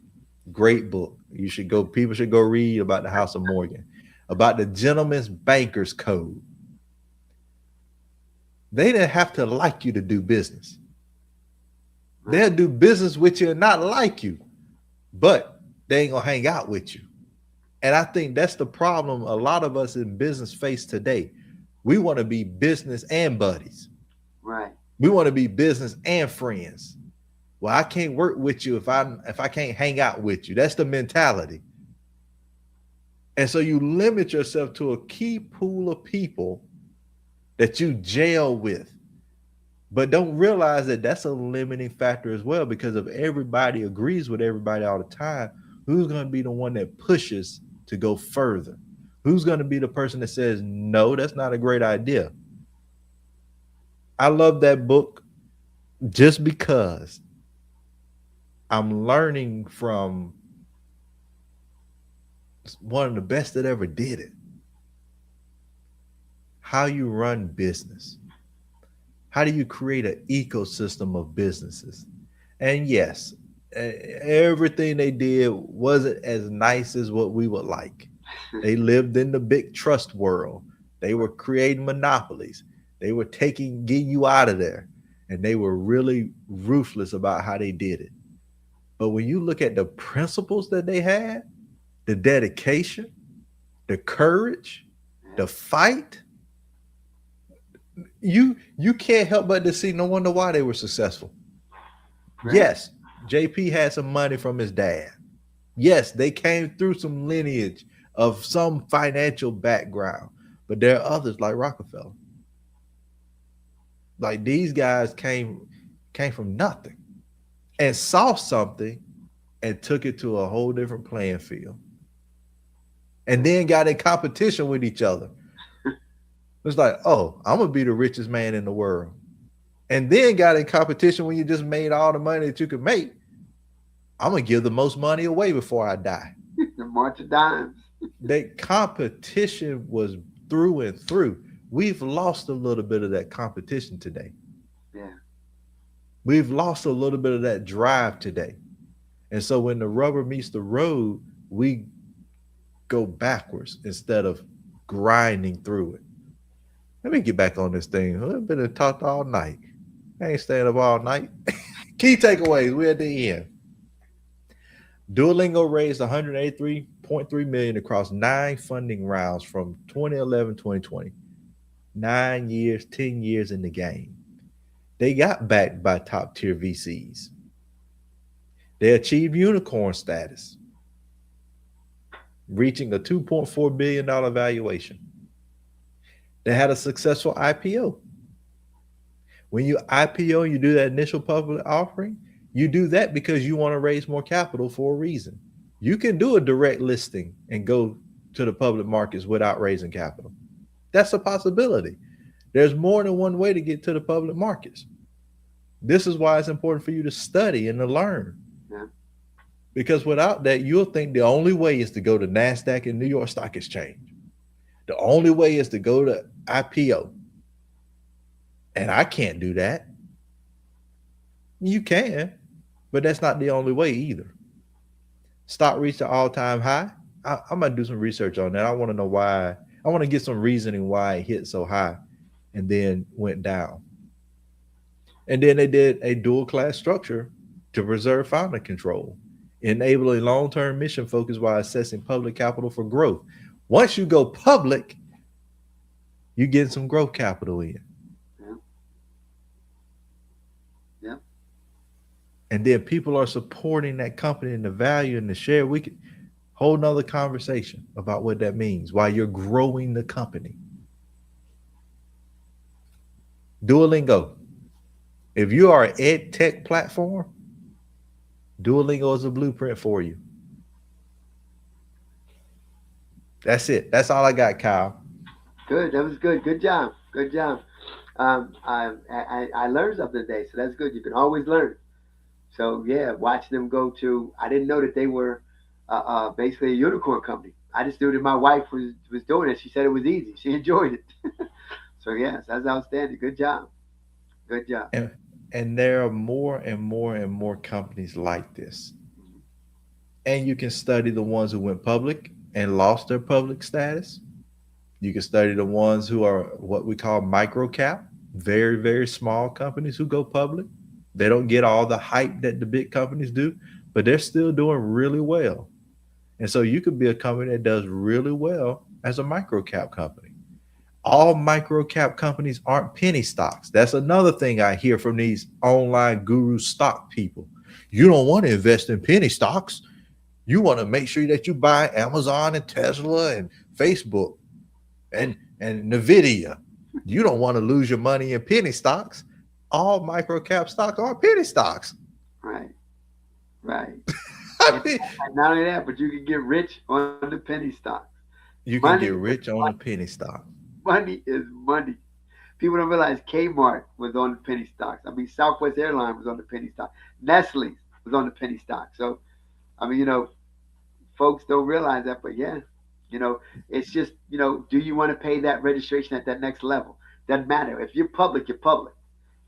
Great book. You should go, people should go read about the House of Morgan, about the Gentleman's Banker's Code. They didn't have to like you to do business. They'll do business with you and not like you, but they ain't gonna hang out with you. And I think that's the problem a lot of us in business face today. We want to be business and buddies.
Right.
We want to be business and friends. Well, I can't work with you if I can't hang out with you. That's the mentality. And so you limit yourself to a key pool of people that you jail with, but don't realize that that's a limiting factor as well, because if everybody agrees with everybody all the time, who's going to be the one that pushes to go further? Who's going to be the person that says, no, that's not a great idea? I love that book just because I'm learning from one of the best that ever did it. How you run business. How do you create an ecosystem of businesses? And yes, everything they did wasn't as nice as what we would like. They lived in the big trust world. They were creating monopolies. They were getting you out of there. And they were really ruthless about how they did it. But when you look at the principles that they had, the dedication, the courage, the fight, you can't help but to see, no wonder why they were successful. Right. Yes, JP had some money from his dad. Yes, they came through some lineage of some financial background, but there are others like Rockefeller. Like these guys came from nothing and saw something and took it to a whole different playing field. And then got in competition with each other. It's like, oh, I'm going to be the richest man in the world. And then got in competition when you just made all the money that you could make. I'm going to give the most money away before I die.
The March of Dimes.
That competition was through and through. We've lost a little bit of that competition today.
Yeah.
We've lost a little bit of that drive today. And so when the rubber meets the road, we go backwards instead of grinding through it. Let me get back on this thing. I've been talked all night. I ain't staying up all night. Key takeaways. We're at the end. Duolingo raised $183.3 million across 9 funding rounds from 2011 2020. 9 years, 10 years in the game. They got backed by top tier VCs. They achieved unicorn status, reaching a $2.4 billion valuation. They had a successful IPO. When you IPO, you do that initial public offering, you do that because you want to raise more capital for a reason. You can do a direct listing and go to the public markets without raising capital. That's a possibility. There's more than one way to get to the public markets. This is why it's important for you to study and to learn.
Yeah.
Because without that, you'll think the only way is to go to NASDAQ and New York Stock Exchange. The only way is to go to IPO. And I can't do that. You can, but that's not the only way either. Stock reached an all-time high. I'm going to do some research on that. I want to know why. I want to get some reasoning why it hit so high and then went down. And then they did a dual class structure to preserve founder control, enabling long-term mission focus while assessing public capital for growth. Once you go public, you get some growth capital in.
Yeah. Yeah.
And then people are supporting that company and the value and the share. We could hold another conversation about what that means while you're growing the company. Duolingo. If you are an ed tech platform, Duolingo is a blueprint for you. That's it. That's all I got, Kyle.
Good. That was good. Good job. Good job. I learned something today, so that's good. You can always learn. So yeah, watching them go to, I didn't know that they were basically a unicorn company. I just knew that my wife was doing it. She said it was easy. She enjoyed it. So yes, that's outstanding. Good job. Good job.
And and there are more and more and more companies like this. And you can study the ones who went public and lost their public status. You can study the ones who are what we call micro cap, very, very small companies who go public. They don't get all the hype that the big companies do, but they're still doing really well. And so you could be a company that does really well as a micro cap company. All micro cap companies aren't penny stocks. That's another thing I hear from these online guru stock people. You don't want to invest in penny stocks. You want to make sure that you buy Amazon and Tesla and Facebook and Nvidia. You don't want to lose your money in penny stocks. All micro cap stocks are penny stocks.
Right. Right.
I mean,
And not only that, but you can get rich on the penny stocks.
you can
Money
get
is
rich on a
money.
penny stock.
Money is money. People don't realize Kmart was on the penny stocks. I mean, Southwest Airlines was on the penny stock. Nestle was on the penny stock. So, I mean, folks don't realize that, but yeah, it's just, do you want to pay that registration at that next level? Doesn't matter. If you're public, you're public.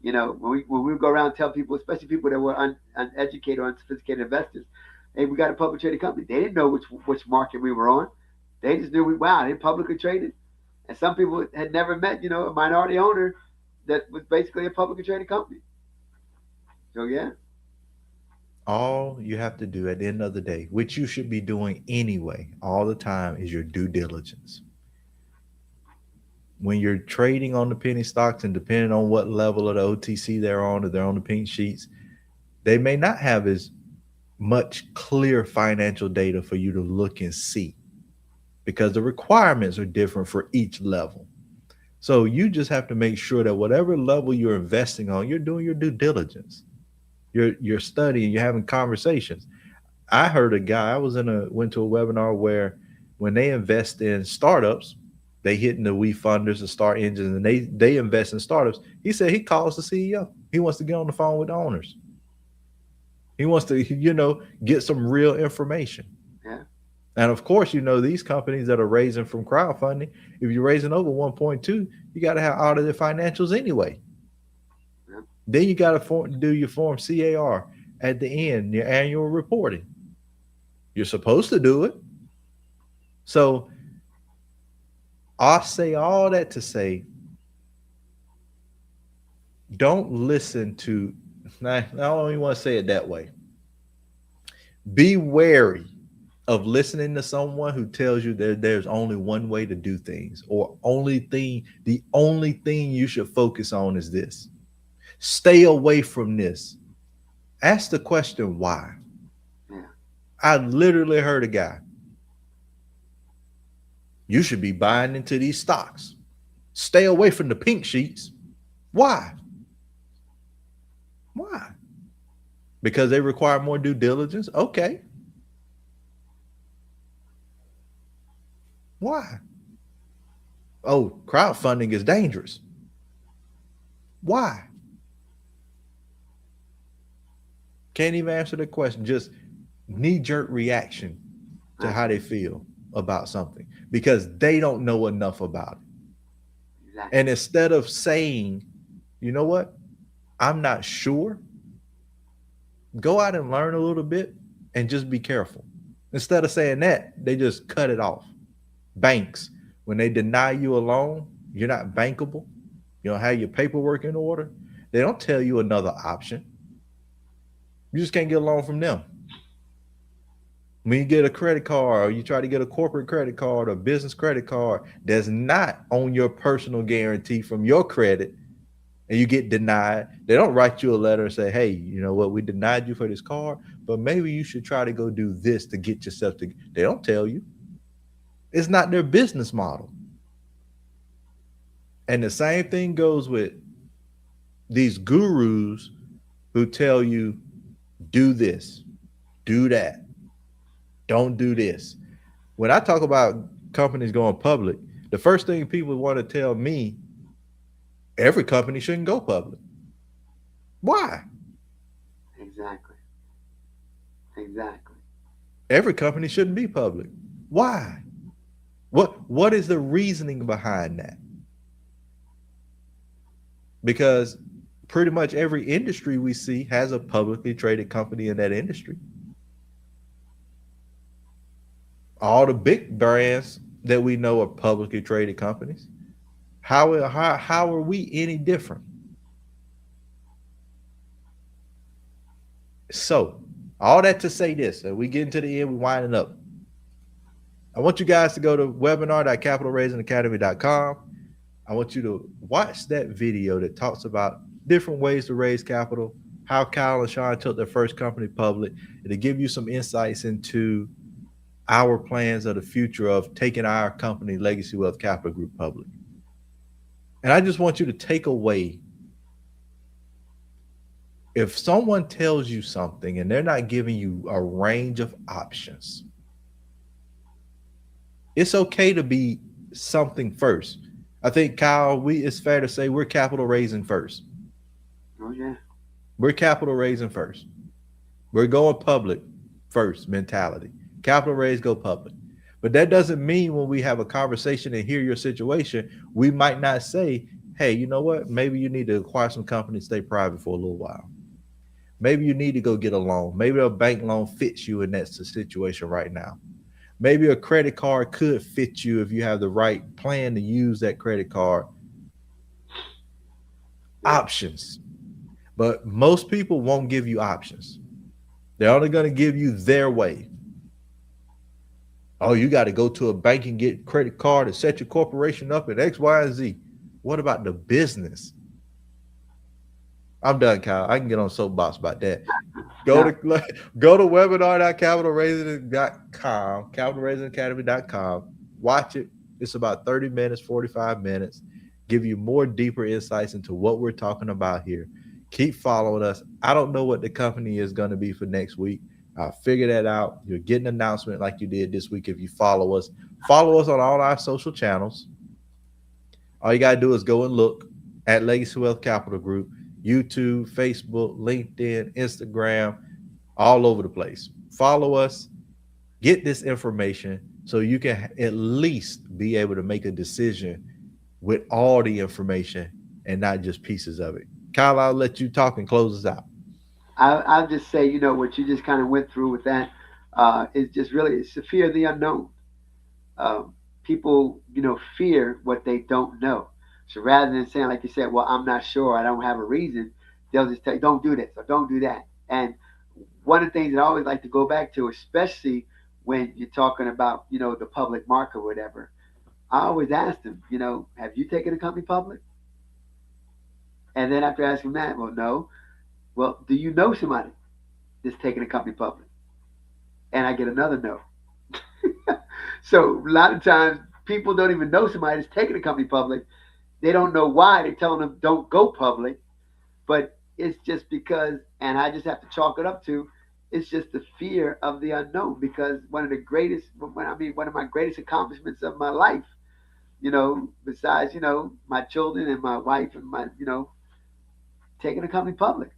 When we go around and tell people, especially people that were uneducated or unsophisticated investors, hey, we got a public traded company. They didn't know which market we were on. They just knew wow, they publicly traded. And some people had never met, a minority owner that was basically a publicly traded company. So yeah,
All you have to do at the end of the day, which you should be doing anyway, all the time, is your due diligence. When you're trading on the penny stocks and depending on what level of the OTC they're on, or they're on the pink sheets, they may not have as much clear financial data for you to look and see because the requirements are different for each level. So you just have to make sure that whatever level you're investing on, you're doing your due diligence. You're studying, you're having conversations. I heard a guy, I went to a webinar where when they invest in startups, they hitting the we funders, the start engines, and they invest in startups. He said he calls the CEO. He wants to get on the phone with the owners. He wants to, get some real information.
yeah,
And of course, these companies that are raising from crowdfunding, if you're raising over 1.2, you got to have audited financials anyway.
yeah,
Then you got to do your form CAR at the end, your annual reporting. You're supposed to do it. So I'll say all that to say, don't listen to, I don't even want to say it that way. Be wary of listening to someone who tells you that there's only one way to do things, or the only thing you should focus on is this. Stay away from this. Ask the question why.
yeah.
I literally heard a guy, you should be buying into these stocks. Stay away from the pink sheets. Why? Why? Because they require more due diligence? Okay. Why? Oh, crowdfunding is dangerous. Why? Can't even answer the question. Just knee-jerk reaction to how they feel about something because they don't know enough about it.
Exactly.
And instead of saying, you know what, I'm not sure, go out and learn a little bit and just be careful. Instead of saying that, they just cut it off. Banks, when they deny you a loan, you're not bankable, you don't have your paperwork in order, they don't tell you another option. You just can't get a loan from them. When you get a credit card or you try to get a corporate credit card or business credit card that's not on your personal guarantee from your credit and you get denied, they don't write you a letter and say, hey, you know what, we denied you for this card, but maybe you should try to go do this to get yourself to. They don't tell you. It's not their business model. And the same thing goes with these gurus who tell you, do this, do that, don't do this. When I talk about companies going public, the first thing people want to tell me, every company shouldn't go public. Why?
Exactly. Exactly.
Every company shouldn't be public. Why? What is the reasoning behind that? Because pretty much every industry we see has a publicly traded company in that industry. All the big brands that we know are publicly traded companies. How are we any different? So, all that to say this, and we get into the end, we're winding up. I want you guys to go to webinar.capitalraisingacademy.com. I want you to watch that video that talks about different ways to raise capital, how Kyle and Sean took their first company public, and to give you some insights into our plans of the future of taking our company, Legacy Wealth Capital Group, public. And I just want you to take away, if someone tells you something and they're not giving you a range of options, it's okay to be something first. I think, Kyle, it's fair to say we're capital raising first.
Oh, yeah.
We're capital raising first. We're going public first mentality. Capital raise, go public. But that doesn't mean when we have a conversation and hear your situation, we might not say, hey, you know what? Maybe you need to acquire some company, stay private for a little while. Maybe you need to go get a loan. Maybe a bank loan fits you in that situation right now. Maybe a credit card could fit you if you have the right plan to use that credit card. Options. But most people won't give you options. They're only going to give you their way. Oh, you got to go to a bank and get a credit card and set your corporation up at X, Y, and Z. What about the business? I'm done, Kyle. I can get on soapbox about that. Go to webinar.capitalraising.com, capitalraisingacademy.com. Watch it. It's about 30 minutes, 45 minutes. Give you more deeper insights into what we're talking about here. Keep following us. I don't know what the company is going to be for next week. I'll figure that out. You'll get an announcement like you did this week if you follow us. Follow us on all our social channels. All you got to do is go and look at Legacy Wealth Capital Group, YouTube, Facebook, LinkedIn, Instagram, all over the place. Follow us. Get this information so you can at least be able to make a decision with all the information and not just pieces of it. Kyle, I'll let you talk and close us out.
I'll just say, you know, what you just kind of went through with that is just really, it's the fear of the unknown. People, you know, fear what they don't know. So rather than saying, like you said, well, I'm not sure, I don't have a reason, they'll just tell you, don't do this or don't do that. And one of the things that I always like to go back to, especially when you're talking about, you know, the public market or whatever, I always ask them, you know, have you taken a company public? And then after asking that, well, no. Well, do you know somebody that's taking a company public? And I get another no. So a lot of times people don't even know somebody that's taking a company public. They don't know why. They're telling them don't go public. But it's just because, and I just have to chalk it up to, it's just the fear of the unknown. Because one of my greatest accomplishments of my life, you know, besides, you know, my children and my wife and my, you know, taking a company public.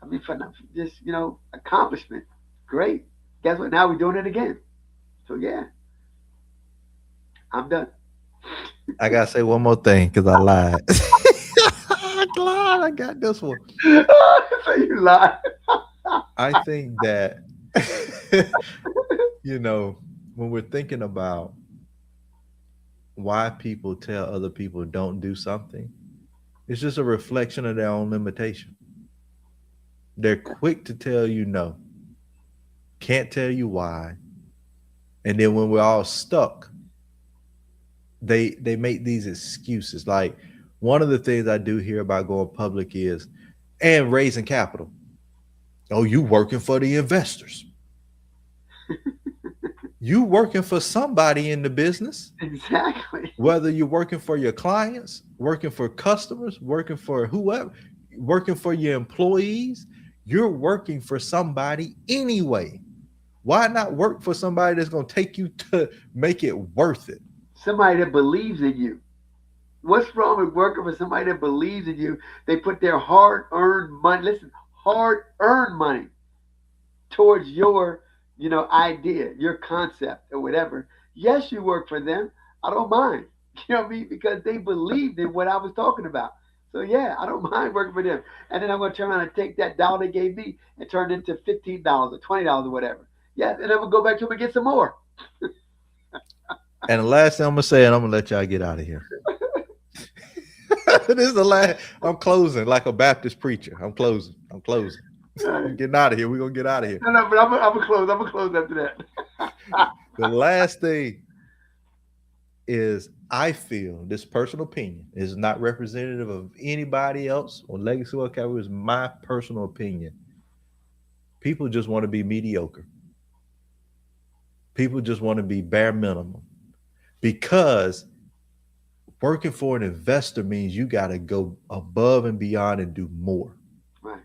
I mean, for just, you know, accomplishment. Great. Guess what? Now we're doing it again. So, yeah. I'm done.
I got to say one more thing because I lied. I got this one.
So you lied.
I think that, you know, when we're thinking about why people tell other people don't do something, it's just a reflection of their own limitation. They're quick to tell you no, can't tell you why. And then when we're all stuck, they make these excuses. Like one of the things I do hear about going public is, and raising capital. Oh, you working for the investors. You working for somebody in the business.
Exactly.
Whether you're working for your clients, working for customers, working for whoever, working for your employees, you're working for somebody anyway. Why not work for somebody that's going to take you to make it worth it?
Somebody that believes in you. What's wrong with working for somebody that believes in you? They put their hard-earned money, listen, hard-earned money towards your, idea, your concept or whatever. Yes, you work for them. I don't mind. You know what I mean? Because they believed in what I was talking about. So yeah, I don't mind working for them. And then I'm going to turn around and take that dollar they gave me and turn it into $15 or $20 or whatever. Yes, and I'm going to go back to them and get some more.
And the last thing I'm going to say, and I'm going to let y'all get out of here. This is the last. I'm closing like a Baptist preacher. I'm closing. I'm getting out of here. We're going to get out of here.
No, but I'm going to close. I'm going to close after that.
The last thing is, I feel, this personal opinion is not representative of anybody else or Legacy Wealth Capital. Is my personal opinion. People just want to be mediocre. People just want to be bare minimum, because working for an investor means you got to go above and beyond and do more.
Right.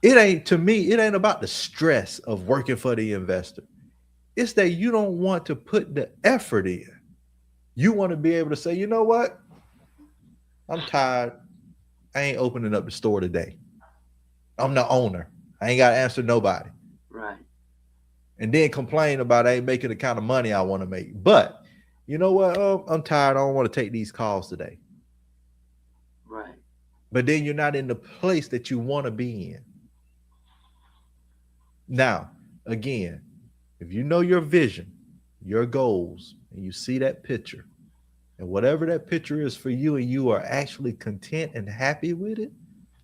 It ain't about the stress of working for the investor. It's that you don't want to put the effort in. You want to be able to say, you know what? I'm tired. I ain't opening up the store today. I'm the owner. I ain't got to answer nobody.
Right.
And then complain about I ain't making the kind of money I want to make. But you know what? Oh, I'm tired. I don't want to take these calls today.
Right.
But then you're not in the place that you want to be in. Now, again, if you know your vision, your goals, and you see that picture, and whatever that picture is for you, and you are actually content and happy with it,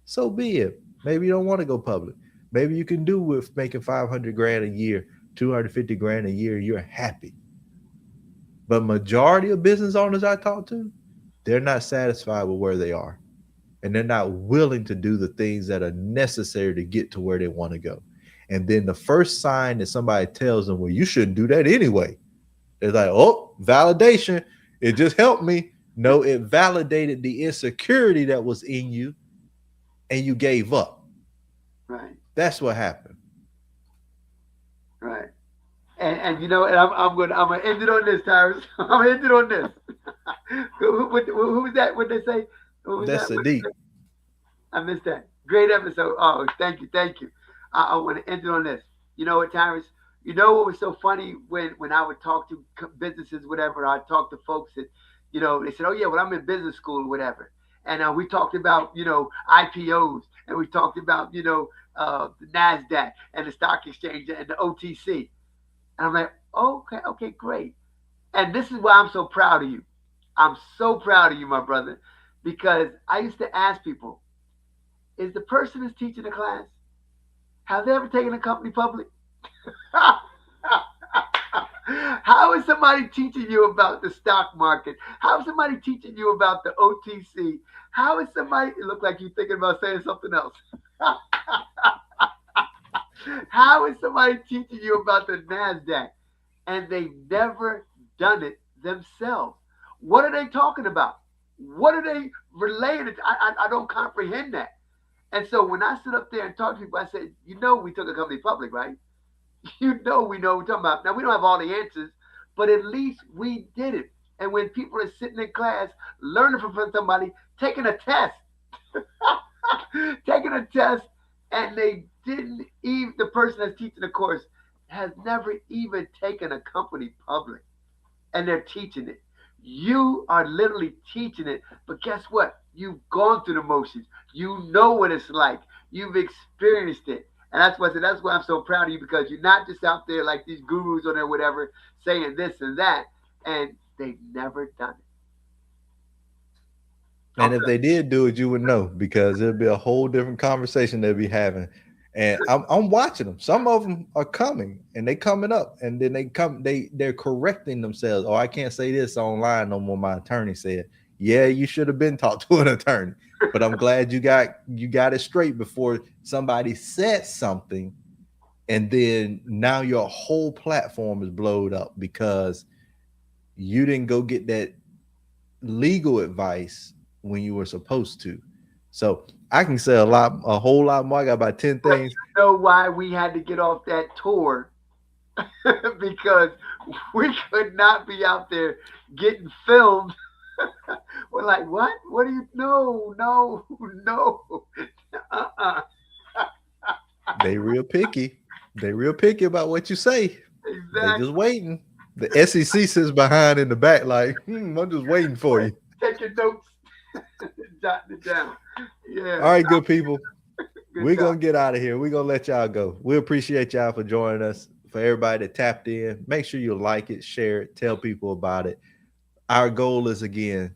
so be it. Maybe you don't want to go public. Maybe you can do with making 500 grand a year, 250 grand a year. You're happy. But majority of business owners I talk to, they're not satisfied with where they are. And they're not willing to do the things that are necessary to get to where they want to go. And then the first sign that somebody tells them, well, you shouldn't do that anyway. They're like, oh, validation. It just helped me. No, it validated the insecurity that was in you, and you gave up.
Right.
That's what happened.
Right. And and I'm gonna end it on this, Tyrus. I'm gonna end it on this. Who was that? What they say?
That's Sadiq.
I missed that. Great episode. Oh, thank you. I want to end it on this. You know what, Tyrus? You know what was so funny when I would talk to businesses, whatever. I talk to folks that, they said, oh yeah, well I'm in business school, or whatever. And we talked about, IPOs, and we talked about, the NASDAQ and the stock exchange and the OTC. And I'm like, okay, great. And this is why I'm so proud of you. I'm so proud of you, my brother, because I used to ask people, is the person who's teaching the class, have they ever taken a company public? How is somebody teaching you about the stock market? How is somebody teaching you about the OTC? How is somebody, it looked like you're thinking about saying something else. How is somebody teaching you about the NASDAQ? And they've never done it themselves. What are they talking about? What are they related to? I don't comprehend that. And so when I sit up there and talk to people, I said, we took a company public, right? We know what we're talking about. Now, we don't have all the answers, but at least we did it. And when people are sitting in class, learning from somebody, taking a test, and they didn't even, the person that's teaching the course has never even taken a company public, and they're teaching it. You are literally teaching it, but guess what? You've gone through the motions. You know what it's like. You've experienced it. And that's why I'm so proud of you, because you're not just out there like these gurus on there, whatever, saying this and that, and they've never done it.
And if they did do it, you would know, because it'd be a whole different conversation they'd be having. And I'm watching them. Some of them are coming, and they coming up, and then they're correcting themselves. Oh, I can't say this online no more. My attorney said, yeah, you should have been talked to an attorney. But I'm glad you got it straight before somebody said something, and then now your whole platform is blowed up because you didn't go get that legal advice when you were supposed to. So I can say a whole lot more. I got about 10 things.
You know why we had to get off that tour because we could not be out there getting filmed. We're like, what? What do you? No, no, no. Uh-uh.
They real picky. They real picky about what you say. They
Exactly.
just waiting. The SEC sits behind in the back like, I'm just waiting for you.
Take your notes, jot it down. Yeah.
All right, good people.
Good
We're
job.
going to get out of here. We're going to let y'all go. We appreciate y'all for joining us. For everybody that tapped in, make sure you like it, share it, tell people about it. Our goal is, again,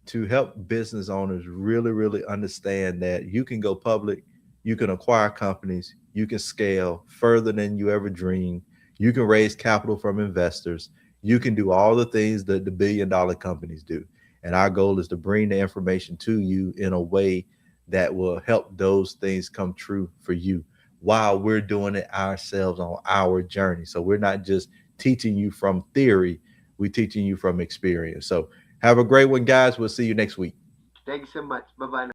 to help business owners really, really understand that you can go public, you can acquire companies, you can scale further than you ever dreamed, you can raise capital from investors, you can do all the things that the billion-dollar companies do. And our goal is to bring the information to you in a way that will help those things come true for you while we're doing it ourselves on our journey. So we're not just teaching you from theory, we're teaching you from experience. So have a great one, guys. We'll see you next week.
Thank you so much. Bye bye now.